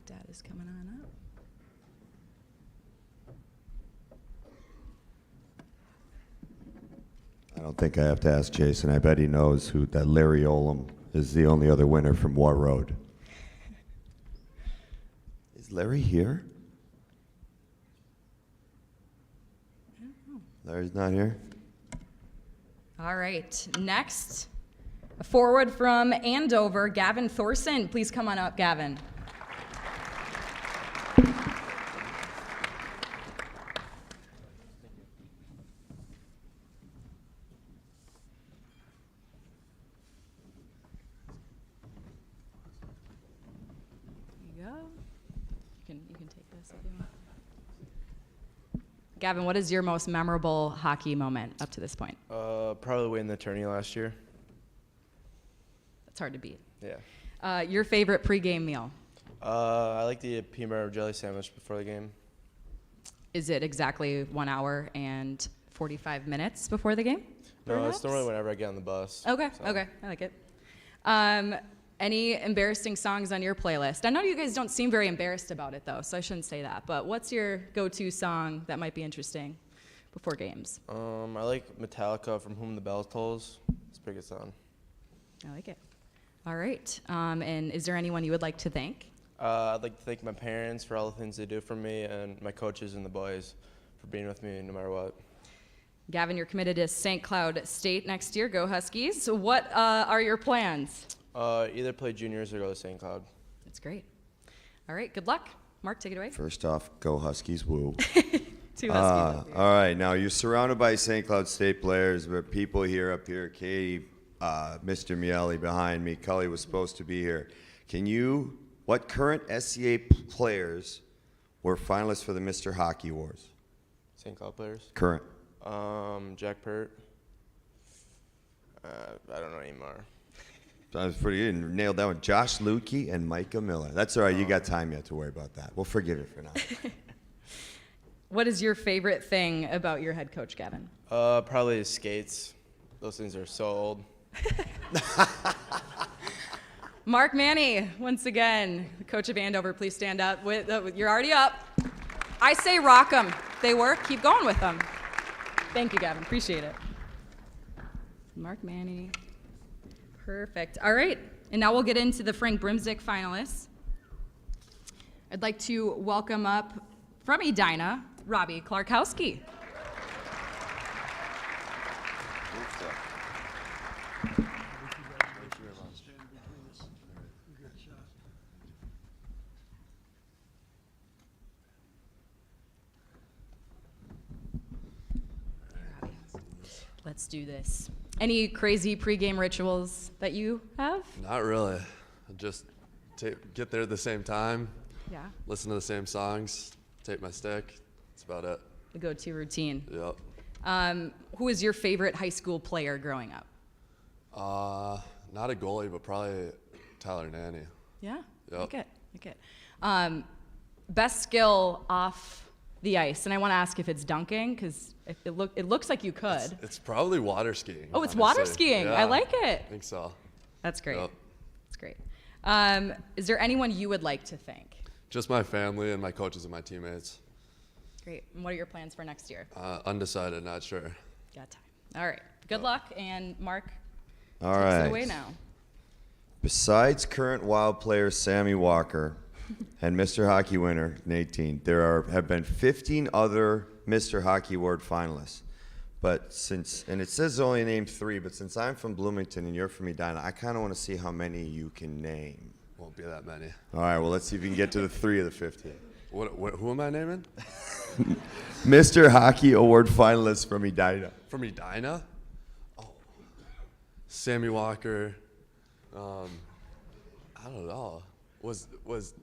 [SPEAKER 4] Dad is coming on up.
[SPEAKER 3] I don't think I have to ask Jason. I bet he knows who that Larry Olam is, the only other winner from War Road. Is Larry here? Larry's not here?
[SPEAKER 4] All right. Next, a forward from Andover, Gavin Thorson. Please come on up, Gavin. You can take this if you want. Gavin, what is your most memorable hockey moment up to this point?
[SPEAKER 10] Probably winning the tourney last year.
[SPEAKER 4] That's hard to beat.
[SPEAKER 10] Yeah.
[SPEAKER 4] Your favorite pregame meal?
[SPEAKER 10] I like to eat a peanut butter jelly sandwich before the game.
[SPEAKER 4] Is it exactly 1 hour and 45 minutes before the game?
[SPEAKER 10] No,
[SPEAKER 4] perhaps?
[SPEAKER 10] it's normally whenever I get on the bus.
[SPEAKER 4] Okay,
[SPEAKER 10] so.
[SPEAKER 4] okay, I like it. Any embarrassing songs on your playlist? I know you guys don't seem very embarrassed about it though, so I shouldn't say that. But what's your go-to song that might be interesting before games?
[SPEAKER 10] I like Metallica, From Whom the Bell Tolls. It's a pretty good song.
[SPEAKER 4] I like it. All right. And is there anyone you would like to thank?
[SPEAKER 10] I'd like to thank my parents for all the things they do for me, and my coaches and the boys for being with me no matter what.
[SPEAKER 4] Gavin, you're committed to St. Cloud State next year. Go Huskies. So what are your plans?
[SPEAKER 10] Either play juniors or go to St. Cloud.
[SPEAKER 4] That's great. All right. Good luck. Mark, take it away.
[SPEAKER 3] First off, go Huskies, woo.
[SPEAKER 4] Two Huskies.
[SPEAKER 3] All right, now you're surrounded by St. Cloud State players, but people here up here, Katie, Mr. Miele behind me, Cully was supposed to be here. What current SCA players were finalists for the Mr. Hockey Awards?
[SPEAKER 10] St. Cloud players?
[SPEAKER 3] Current.
[SPEAKER 10] Jack Pert. I don't know anymore.
[SPEAKER 3] That was pretty good. You nailed that one. Josh Lukey and Micah Miller. That's all right. You got time yet to worry about that. We'll forgive it for now.
[SPEAKER 4] What is your favorite thing about your head coach, Gavin?
[SPEAKER 10] Probably his skates. Those things are so old.
[SPEAKER 4] Mark Manny, once again, coach of Andover, please stand up. You're already up. I say rock them. They work. Keep going with them. Thank you, Gavin. Appreciate it. Mark Manny. Perfect. All right. And now we'll get into the Frank Brimsek finalists. I'd like to welcome up from Edina, Robbie Klarkowski. Let's do this. Any crazy pregame rituals that you have?
[SPEAKER 14] Not really. Just get there at the same time.
[SPEAKER 4] Yeah.
[SPEAKER 14] Listen to the same songs. Tape my stick. That's about it.
[SPEAKER 4] The go-to routine.
[SPEAKER 14] Yep.
[SPEAKER 4] Who was your favorite high school player growing up?
[SPEAKER 14] Not a goalie, but probably Tyler Nanny.
[SPEAKER 4] Yeah.
[SPEAKER 14] Yep.
[SPEAKER 4] Like it. Best skill off the ice, and I want to ask if it's dunking because it looks like you could.
[SPEAKER 14] It's probably water skiing.
[SPEAKER 4] Oh, it's
[SPEAKER 14] honestly.
[SPEAKER 4] water skiing.
[SPEAKER 14] Yeah,
[SPEAKER 4] I like it.
[SPEAKER 14] I think so.
[SPEAKER 4] That's great.
[SPEAKER 14] Yep.
[SPEAKER 4] That's great. Is there anyone you would like to thank?
[SPEAKER 14] Just my family and my coaches and my teammates.
[SPEAKER 4] Great. And what are your plans for next year?
[SPEAKER 14] Undecided, not sure.
[SPEAKER 4] Got time. All right. Good luck, and Mark,
[SPEAKER 3] All
[SPEAKER 4] takes
[SPEAKER 3] right.
[SPEAKER 4] it away now.
[SPEAKER 3] Besides current Wild player Sammy Walker and Mr. Hockey winner Nate Dean, have been 15 other Mr. Hockey Award finalists. But and it says only named 3, but since I'm from Bloomington and you're from Edina, I kind of want to see how many you can name.
[SPEAKER 14] Won't be that many.
[SPEAKER 3] All right, well, let's see if you can get to the 3 of the 15.
[SPEAKER 14] Who am I naming?
[SPEAKER 3] Mr. Hockey Award finalists from Edina.
[SPEAKER 14] From Edina? Oh. Sammy Walker. I don't know. Was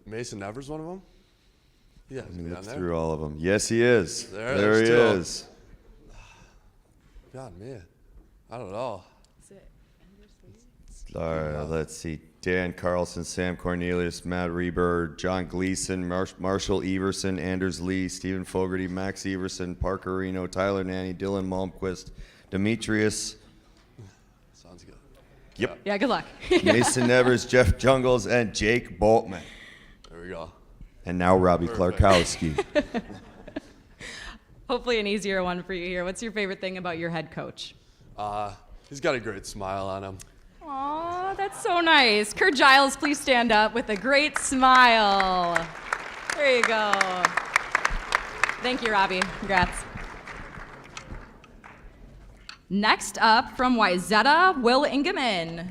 [SPEAKER 14] Mason Evers one of them? Yeah,
[SPEAKER 3] Let me
[SPEAKER 14] down
[SPEAKER 3] look
[SPEAKER 14] there.
[SPEAKER 3] through all of them. Yes, he is. There he
[SPEAKER 14] 2.
[SPEAKER 3] is.
[SPEAKER 14] God, man. I don't know.
[SPEAKER 3] All right, let's see. Dan Carlson, Sam Cornelius, Matt Reber, John Gleason, Marshall Everson, Anders Lee, Stephen Fogarty, Max Everson, Parker Reno, Tyler Nanny, Dylan Malmquist, Demetrius.
[SPEAKER 14] Sounds good.
[SPEAKER 3] Yep.
[SPEAKER 4] Yeah, good luck.
[SPEAKER 3] Mason Nevers, Jeff Jungles, and Jake Boltman.
[SPEAKER 14] There we go.
[SPEAKER 3] And now Robbie
[SPEAKER 14] Perfect.
[SPEAKER 3] Klarkowski.
[SPEAKER 4] Hopefully an easier one for you here. What's your favorite thing about your head coach?
[SPEAKER 14] He's got a great smile on him.
[SPEAKER 4] Aw, that's so nice. Kurt Giles, please stand up with a great smile. There you go. Thank you, Robbie. Congrats. Next up from Wyzetta, Will Ingeman.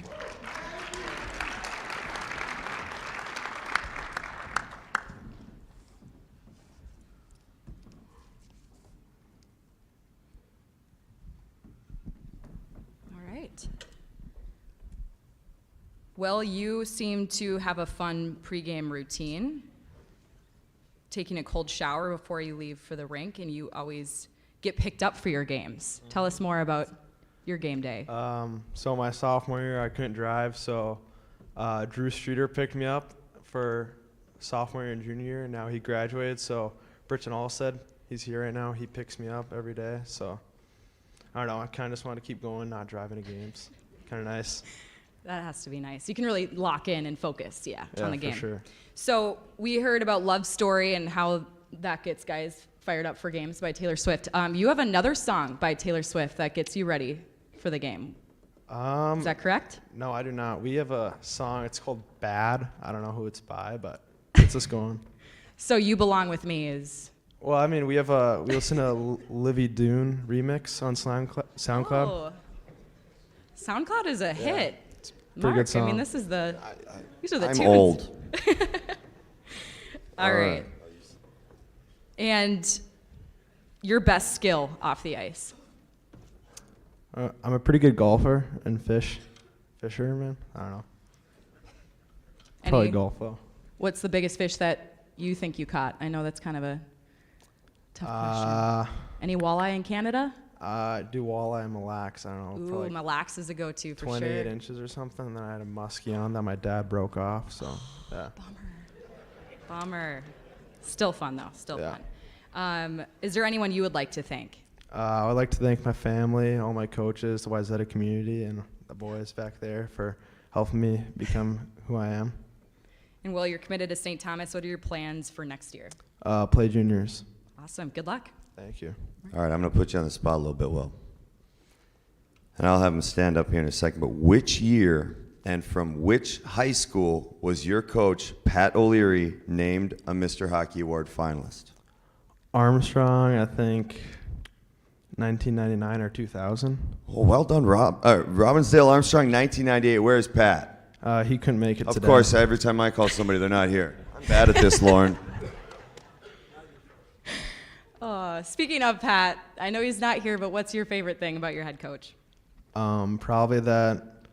[SPEAKER 4] All right. Well, you seem to have a fun pregame routine, taking a cold shower before you leave for the rink, and you always get picked up for your games. Tell us more about your game day.
[SPEAKER 15] So my sophomore year, I couldn't drive, so Drew Streeter picked me up for sophomore year and junior year, and now he graduated. So Britton Allstead, he's here right now. He picks me up every day. So I don't know. I kind of just want to keep going, not driving to games. Kind of nice.
[SPEAKER 4] That has to be nice. You can really lock in and focus, on the game.
[SPEAKER 15] For sure.
[SPEAKER 4] So we heard about Love Story and how that gets guys fired up for games by Taylor Swift. You have another song by Taylor Swift that gets you ready for the game. Is that correct?
[SPEAKER 15] No, I do not. We have a song. It's called Bad. I don't know who it's by, but gets us going.
[SPEAKER 4] So You Belong With Me is...
[SPEAKER 15] Well, I mean, we listen to Livy Dune remix on SoundCloud.
[SPEAKER 4] Oh. SoundCloud is a hit.
[SPEAKER 15] Pretty good song.
[SPEAKER 4] I mean, these are the
[SPEAKER 3] I'm
[SPEAKER 4] tunes.
[SPEAKER 3] old.
[SPEAKER 4] All right. And your best skill off the ice?
[SPEAKER 15] I'm a pretty good golfer and fisherman. I don't know. Probably golf though.
[SPEAKER 4] What's the biggest fish that you think you caught? I know that's kind of a tough question. Any walleye in Canada?
[SPEAKER 15] Do walleye and mille lacs. I don't know.
[SPEAKER 4] Ooh, mille lacs is a go-to for
[SPEAKER 15] 28
[SPEAKER 4] sure.
[SPEAKER 15] inches or something. And then I had a muskie on that my dad broke off. So yeah.
[SPEAKER 4] Bummer. Still fun though. Still fun. Is there anyone you would like to thank?
[SPEAKER 15] I would like to thank my family, all my coaches, the Wayzata community, and the boys back there for helping me become who I am.
[SPEAKER 4] And Will, you're committed to St. Thomas. What are your plans for next year?
[SPEAKER 15] Play juniors.
[SPEAKER 4] Awesome. Good luck.
[SPEAKER 15] Thank you.
[SPEAKER 3] All right, I'm going to put you on the spot a little bit, Will. And I'll have him stand up here in a second. But which year and from which high school was your coach, Pat O'Leary, named a Mr. Hockey Award finalist?
[SPEAKER 15] Armstrong, I think 1999 or 2000.
[SPEAKER 3] Oh, well done, Rob. Robbinsdale Armstrong, 1998. Where's Pat?
[SPEAKER 15] He couldn't make it today.
[SPEAKER 3] Of course, every time I call somebody, they're not here. I'm bad at this, Lauren.
[SPEAKER 4] Speaking of Pat, I know he's not here, but what's your favorite thing about your head coach?
[SPEAKER 15] Probably that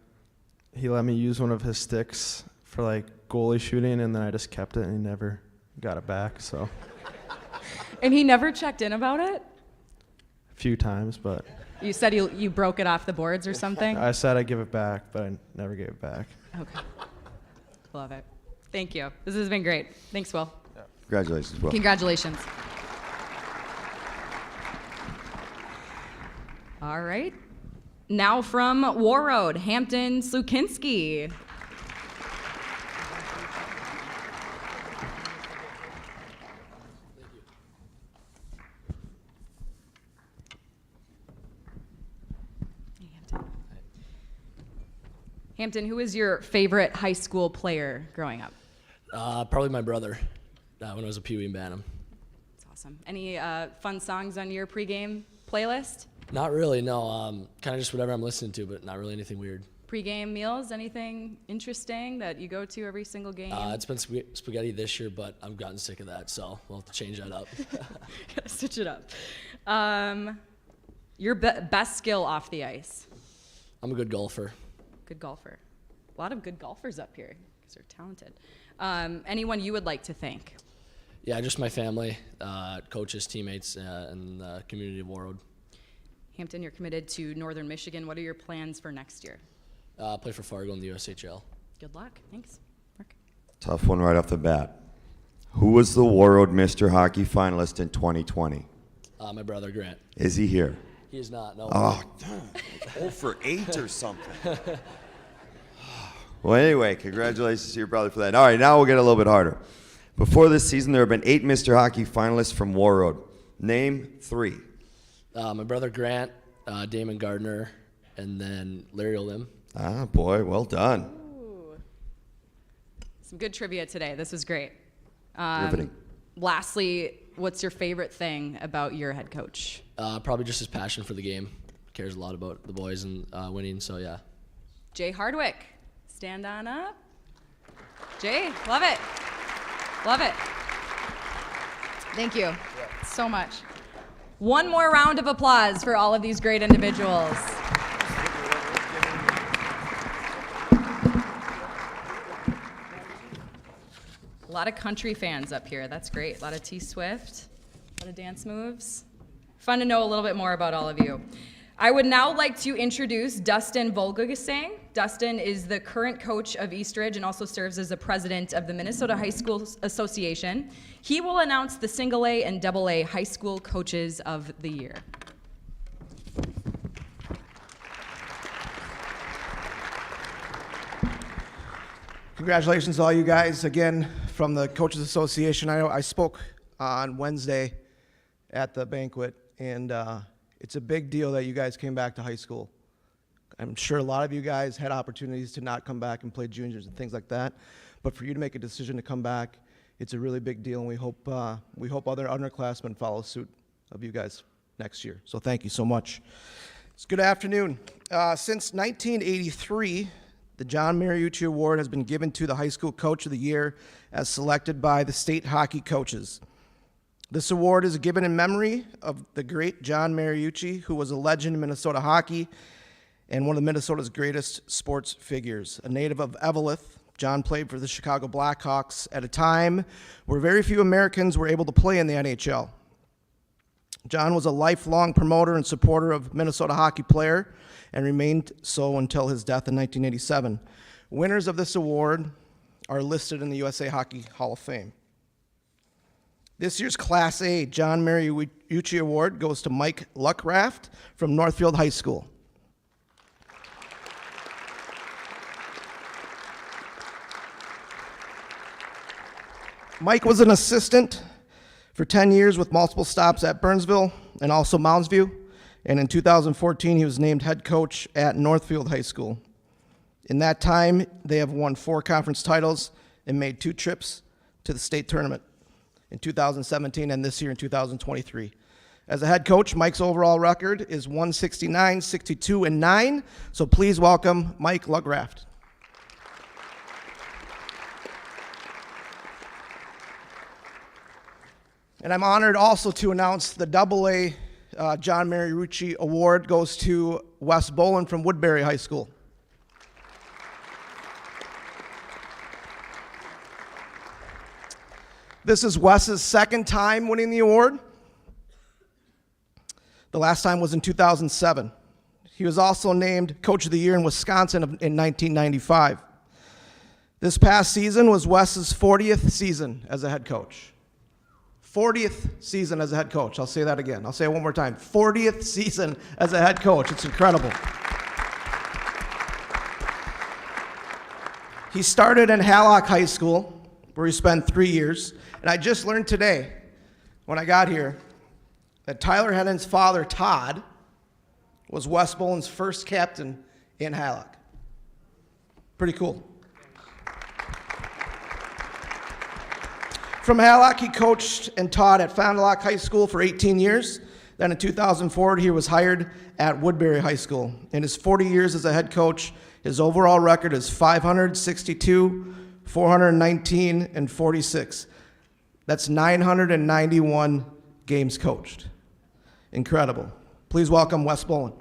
[SPEAKER 15] he let me use one of his sticks for like goalie shooting, and then I just kept it, and he never got it back. So.
[SPEAKER 4] And he never checked in about it?
[SPEAKER 15] A few times, but.
[SPEAKER 4] You said you broke it off the boards or something?
[SPEAKER 15] I said I'd give it back, but I never gave it back.
[SPEAKER 4] Okay. Love it. Thank you. This has been great. Thanks, Will.
[SPEAKER 15] Yeah.
[SPEAKER 3] Congratulations, Will.
[SPEAKER 4] Congratulations. All right. Now from Warroad, Hampton Slukinski. Hampton, who is your favorite high school player growing up?
[SPEAKER 16] Probably my brother, when I was a Pee Wee in Bantam.
[SPEAKER 4] That's awesome. Any fun songs on your pregame playlist?
[SPEAKER 16] Not really, no. Kind of just whatever I'm listening to, but not really anything weird.
[SPEAKER 4] Pregame meals, anything interesting that you go to every single game?
[SPEAKER 16] It's been spaghetti this year, but I've gotten sick of that, so we'll have to change that up.
[SPEAKER 4] Gotta switch it up. Your best skill off the ice?
[SPEAKER 16] I'm a good golfer.
[SPEAKER 4] Good golfer. A lot of good golfers up here because they're talented. Anyone you would like to thank?
[SPEAKER 16] Yeah, just my family, coaches, teammates, and the community of Warroad.
[SPEAKER 4] Hampton, you're committed to Northern Michigan. What are your plans for next year?
[SPEAKER 16] Play for Fargo in the USHL.
[SPEAKER 4] Good luck. Thanks. Mark.
[SPEAKER 3] Tough one right off the bat. Who was the Warroad Mr. Hockey finalist in 2020?
[SPEAKER 16] My brother, Grant.
[SPEAKER 3] Is he here?
[SPEAKER 16] He is not, no.
[SPEAKER 3] Oh, 0 for 8 or something. Well, anyway, congratulations to your brother for that. All right, now we'll get a little bit harder. Before this season, there have been 8 Mr. Hockey finalists from Warroad. Name 3.
[SPEAKER 16] My brother, Grant, Damon Gardner, and then Larry Olim.
[SPEAKER 3] Ah, boy, well done.
[SPEAKER 4] Ooh. Some good trivia today. This was great.
[SPEAKER 3] Riveting.
[SPEAKER 4] Lastly, what's your favorite thing about your head coach?
[SPEAKER 16] Probably just his passion for the game. Cares a lot about the boys and winning, so yeah.
[SPEAKER 4] Jay Hardwick, stand on up. Jay, love it. Love it. Thank you so much. One more round of applause for all of these great individuals. A lot of country fans up here. That's great. A lot of T Swift, a lot of dance moves. Fun to know a little bit more about all of you. I would now like to introduce Dustin Volgagasang. Dustin is the current coach of Eastridge and also serves as the president of the Minnesota High School Association. He will announce the single A and double A high school coaches of the year.
[SPEAKER 17] Congratulations to all you guys again from the Coaches Association. I know I spoke on Wednesday at the banquet, and it's a big deal that you guys came back to high school. I'm sure a lot of you guys had opportunities to not come back and play juniors and things like that, but for you to make a decision to come back, it's a really big deal, and we hope other underclassmen follow suit of you guys next year. So thank you so much. It's good afternoon. Since 1983, the John Mariucci Award has been given to the High School Coach of the Year as selected by the state hockey coaches. This award is given in memory of the great John Mariucci, who was a legend in Minnesota hockey and one of Minnesota's greatest sports figures. A native of Eveleth, John played for the Chicago Blackhawks at a time where very few Americans were able to play in the NHL. John was a lifelong promoter and supporter of Minnesota hockey player and remained so until his death in 1987. Winners of this award are listed in the USA Hockey Hall of Fame. This year's Class A John Mariucci Award goes to Mike Luckraft from Northfield High School. Mike was an assistant for 10 years with multiple stops at Burnsville and also Mounds View, and in 2014 he was named head coach at Northfield High School. In that time, they have won 4 conference titles and made 2 trips to the state tournament in 2017 and this year in 2023. As a head coach, Mike's overall record is 169, 62, and 9, so please welcome Mike Luckraft. And I'm honored also to announce the AA John Mariucci Award goes to Wes Bolin from Woodbury High School. This is Wes's second time winning the award. The last time was in 2007. He was also named Coach of the Year in Wisconsin in 1995. This past season was Wes's 40th season as a head coach. 40th season as a head coach. I'll say that again. I'll say it one more time. 40th season as a head coach. It's incredible. He started in Hallock High School, where he spent 3 years. And I just learned today, when I got here, that Tyler Hennon's father, Todd, was Wes Bolin's first captain in Hallock. Pretty cool. From Hallock, he coached and taught at Fond du Lac High School for 18 years. Then in 2004, he was hired at Woodbury High School. In his 40 years as a head coach, his overall record is 562, 419, and 46. That's 991 games coached. Incredible. Please welcome Wes Bolin.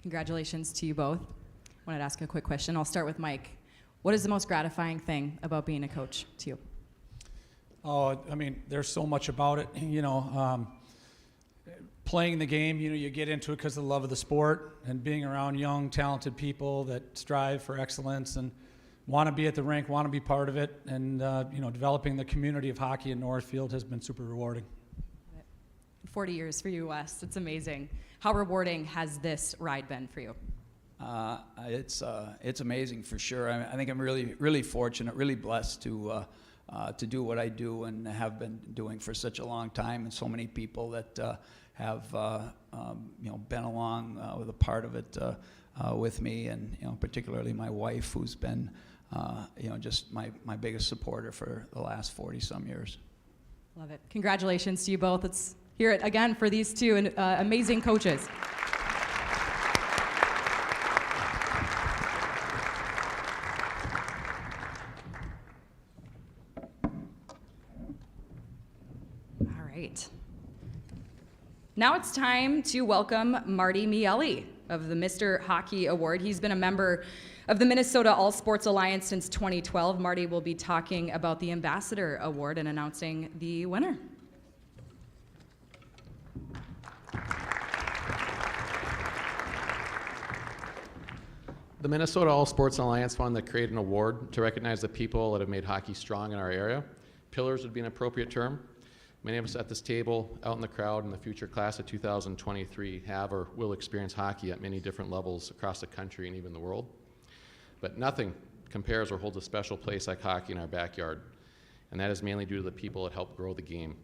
[SPEAKER 4] Congratulations to you both. I wanted to ask a quick question. I'll start with Mike. What is the most gratifying thing about being a coach to you?
[SPEAKER 18] Oh, I mean, there's so much about it. Playing the game, you get into it because of the love of the sport and being around young, talented people that strive for excellence and want to be at the rink, want to be part of it, and developing the community of hockey in Northfield has been super rewarding.
[SPEAKER 4] 40 years for you, Wes. It's amazing. How rewarding has this ride been for you?
[SPEAKER 19] It's amazing for sure. I think I'm really fortunate, really blessed to do what I do and have been doing for such a long time, and so many people that have been along with a part of it with me, and particularly my wife, who's been just my biggest supporter for the last 40-some years.
[SPEAKER 4] Love it. Congratulations to you both. Let's hear it again for these two amazing coaches. right. Now it's time to welcome Marty Miele of the Mr. Hockey Award. He's been a member of the Minnesota All Sports Alliance since 2012. Marty will be talking about the Ambassador Award and announcing the winner.
[SPEAKER 20] The Minnesota All Sports Alliance wanted to create an award to recognize the people that have made hockey strong in our area. Pillars would be an appropriate term. Many of us at this table, out in the crowd, in the future class of 2023 have or will experience hockey at many different levels across the country and even the world. But nothing compares or holds a special place like hockey in our backyard, and that is mainly due to the people that helped grow the game.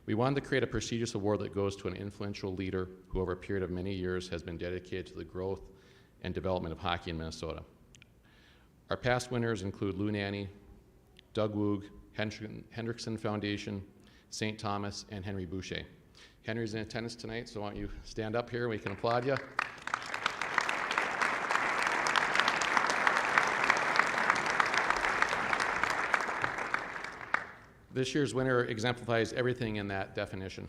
[SPEAKER 20] We wanted to create a prestigious award that goes to an influential leader who over a period of many years has been dedicated to the growth and development of hockey in Minnesota. Our past winners include Lou Nanne, Doug Woog, Hendrickson Foundation, St. Thomas, and Henry Boucher. Henry's in attendance tonight, so why don't you stand up here and we can applaud you. This year's winner exemplifies everything in that definition.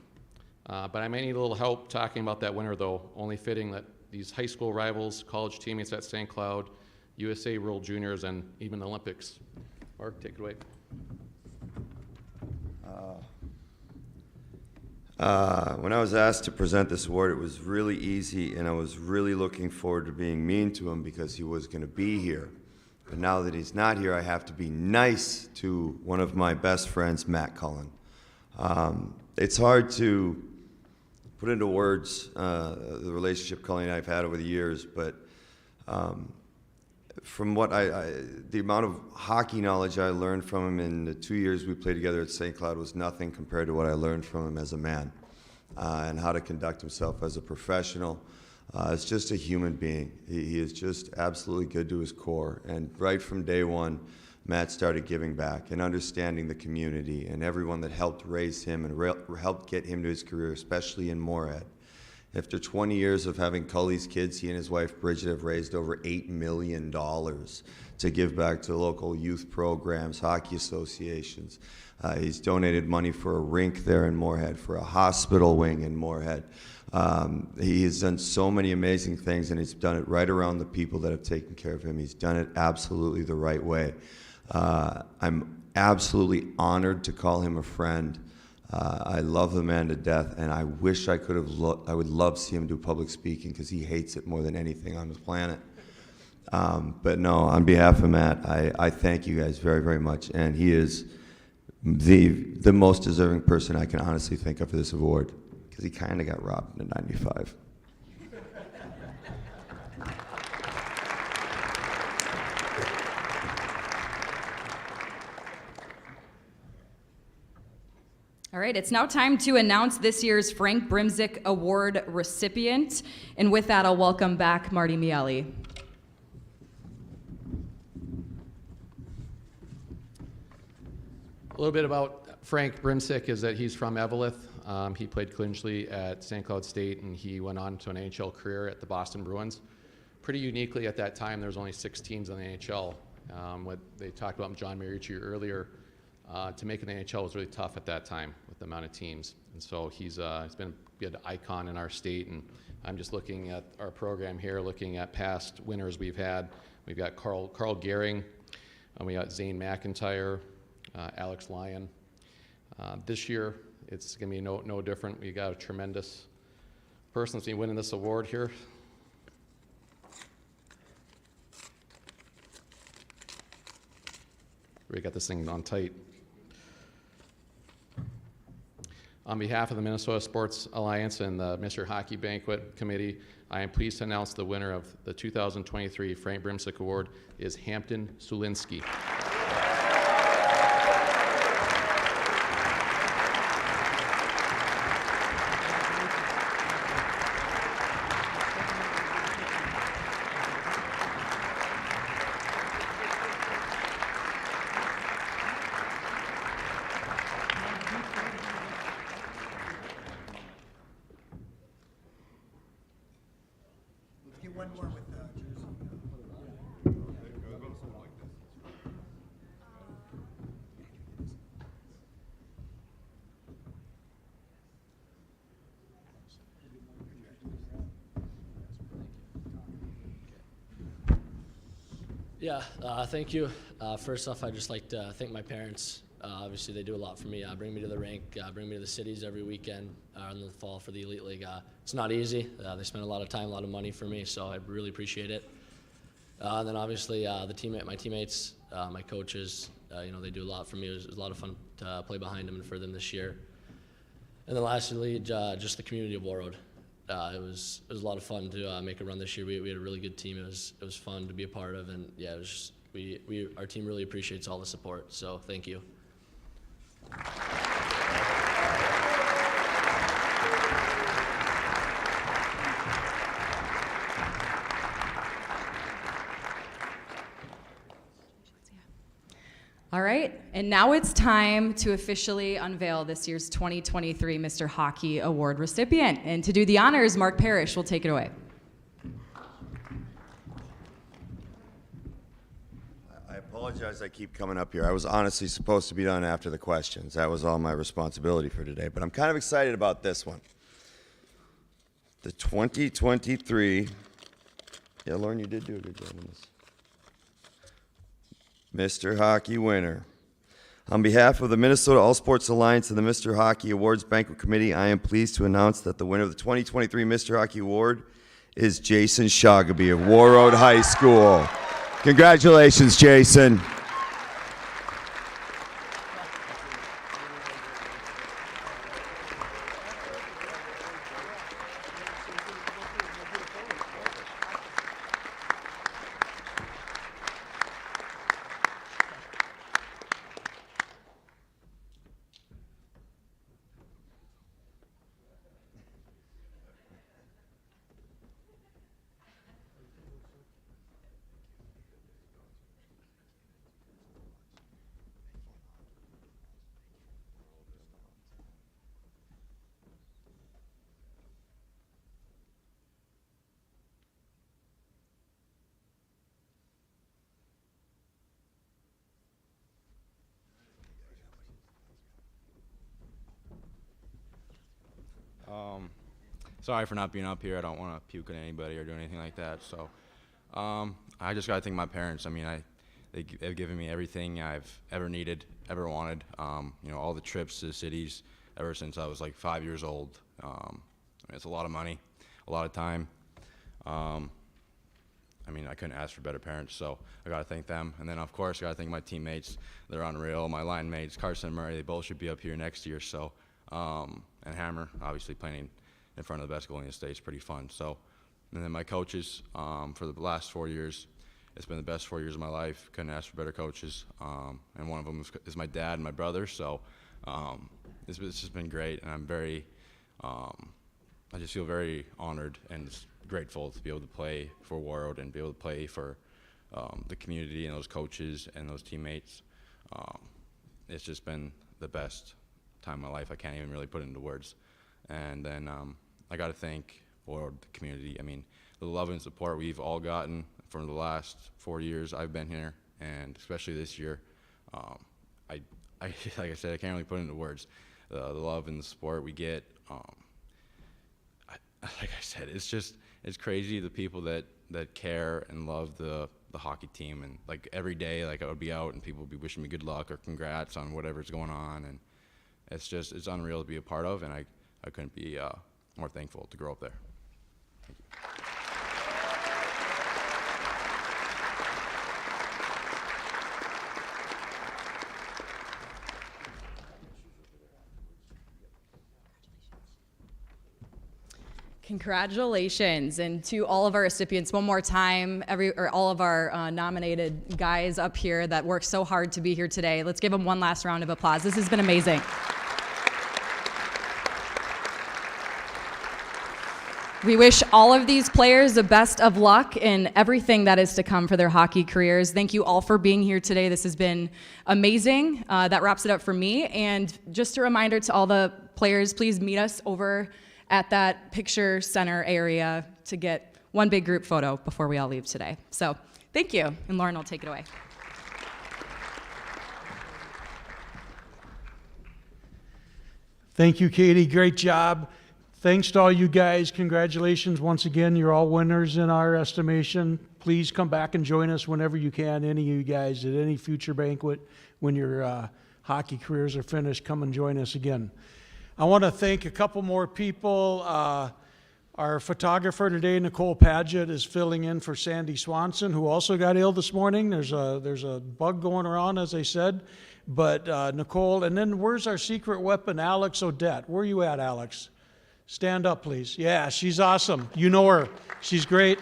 [SPEAKER 20] But I may need a little help talking about that winner, though, only fitting that these high school rivals, college teammates at St. Cloud, USA World Juniors, and even the Olympics. Mark, take it away.
[SPEAKER 3] When I was asked to present this award, it was really easy, and I was really looking forward to being mean to him because he was going to be here. But now that he's not here, I have to be nice to one of my best friends, Matt Cullen. It's hard to put into words the relationship Cullen and I have had over the years, but from what the amount of hockey knowledge I learned from him in the 2 years we played together at St. Cloud was nothing compared to what I learned from him as a man and how to conduct himself as a professional. As just a human being. He is just absolutely good to his core. And right from day one, Matt started giving back and understanding the community and everyone that helped raise him and helped get him to his career, especially in Moorhead. After 20 years of having Cully's kids, he and his wife Bridget have raised over $8 million to give back to local youth programs, hockey associations. He's donated money for a rink there in Moorhead, for a hospital wing in Moorhead. He has done so many amazing things, and he's done it right around the people that have taken care of him. He's done it absolutely the right way. I'm absolutely honored to call him a friend. I love the man to death, and I wish I could have I would love to see him do public speaking because he hates it more than anything on the planet. But no, on behalf of Matt, I thank you guys very, very much, and he is the most deserving person I can honestly think of for this award because he kind of got robbed in '95.
[SPEAKER 4] All right, it's now time to announce this year's Frank Brimsek Award recipient. And with that, I'll welcome back Marty Miele.
[SPEAKER 20] A little bit about Frank Brimsek is that he's from Eveleth. He played collegiately at St. Cloud State, and he went on to an NHL career at the Boston Bruins. Pretty uniquely at that time, there was only 6 teams in the NHL. What they talked about John Mariucci earlier, to make an NHL was really tough at that time with the amount of teams. And so he's been an icon in our state, and I'm just looking at our program here, looking at past winners we've had. We've got Carl Gehring, and we got Zane McIntyre, Alex Lyon. This year, it's going to be no different. We got a tremendous person that's been winning this award here. We got this thing on tight. On behalf of the Minnesota Sports Alliance and the Mr. Hockey Banquet Committee, I am pleased to announce the winner of the 2023 Frank Brimsek Award is Hampton Sulinski.
[SPEAKER 2] Let's get one more with jersey.
[SPEAKER 16] Yeah, thank you. First off, I'd just like to thank my parents. Obviously, they do a lot for me. Bring me to the rink, bring me to the cities every weekend in the fall for the Elite League. It's not easy. They spend a lot of time, a lot of money for me, so I really appreciate it. And then obviously my teammates, my coaches, they do a lot for me. It was a lot of fun to play behind them and for them this year. And then lastly, just the community of Warroad. It was a lot of fun to make a run this year. We had a really good team. It was fun to be a part of, and yeah, it was just, our team really appreciates all the support. So thank you.
[SPEAKER 4] All right, and now it's time to officially unveil this year's 2023 Mr. Hockey Award recipient. And to do the honors, Mark Parrish will take it away.
[SPEAKER 3] I apologize I keep coming up here. I was honestly supposed to be done after the questions. That was all my responsibility for today. But I'm kind of excited about this one. The 2023, yeah, Lauren, you did do a good job on this. Mr. Hockey winner. On behalf of the Minnesota All Sports Alliance and the Mr. Hockey Awards Banquet Committee, I am pleased to announce that the winner of the 2023 Mr. Hockey Award is Jason Shagaby of Warroad High School. Congratulations, Jason.
[SPEAKER 21] Sorry for not being up here. I don't want to puke at anybody or do anything like that. So I just got to thank my parents. I mean, they've given me everything I've ever needed, ever wanted. All the trips to the cities ever since I was like 5 years old. It's a lot of money, a lot of time. I couldn't ask for better parents, so I got to thank them. And then, of course, I got to thank my teammates. They're unreal. My line mates, Carson and Murray, they both should be up here next year. So, and Hammer, obviously playing in front of the best goalie in the state is pretty fun. So, and then my coaches for the last 4 years, it's been the best 4 years of my life. Couldn't ask for better coaches. And one of them is my dad and my brother. So it's just been great, and I'm very, I just feel very honored and grateful to be able to play for Warroad and be able to play for the community and those coaches and those teammates. It's just been the best time of my life. I can't even really put it into words. And then I got to thank Warroad, the community. I mean, the love and support we've all gotten from the last 4 years I've been here, and especially this year. Like I said, I can't really put it into words. The love and the support we get. Like I said, it's crazy the people that care and love the hockey team, and like every day, like I would be out and people would be wishing me good luck or congrats on whatever's going on, and it's unreal to be a part of, and I couldn't be more thankful to grow up there. Thank you.
[SPEAKER 4] Congratulations, and to all of our recipients, one more time, all of our nominated guys up here that worked so hard to be here today. Let's give them one last round of applause. This has been amazing. We wish all of these players the best of luck in everything that is to come for their hockey careers. Thank you all for being here today. This has been amazing. That wraps it up for me. And just a reminder to all the players, please meet us over at that picture center area to get one big group photo before we all leave today. So thank you, and Lauren will take it away.
[SPEAKER 1] Thank you, Katie. Great job. Thanks to all you guys. Congratulations once again. You're all winners in our estimation. please come back and join us whenever you can, any of you guys, at any future banquet when your hockey careers are finished. Come and join us again. I want to thank a couple more people. Our photographer today, Nicole Paget, is filling in for Sandy Swanson, who also got ill this morning. There's a bug going around, as I said. But Nicole, and then where's our secret weapon, Alex Odette? Where are you at, Alex? Stand up, please. Yeah, she's awesome. You know her. She's great.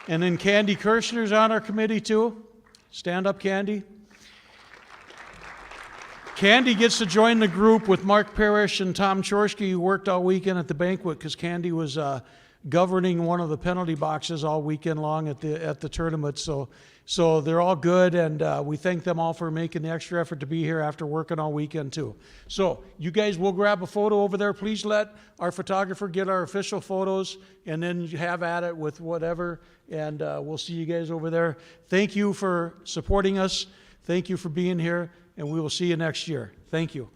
[SPEAKER 1] And then Candy Kirshner's on our committee, too. Stand up, Candy. Candy gets to join the group with Mark Parrish and Tom Chorsky, who worked all weekend at the banquet because Candy was governing one of the penalty boxes all weekend long at the tournament. So they're all good, and we thank them all for making the extra effort to be here after working all weekend too. So you guys will grab a photo over there. Please let our photographer get our official photos, and then have at it with whatever, and we'll see you guys over there. Thank you for supporting us. Thank you for being here. And we will see you next year. Thank you.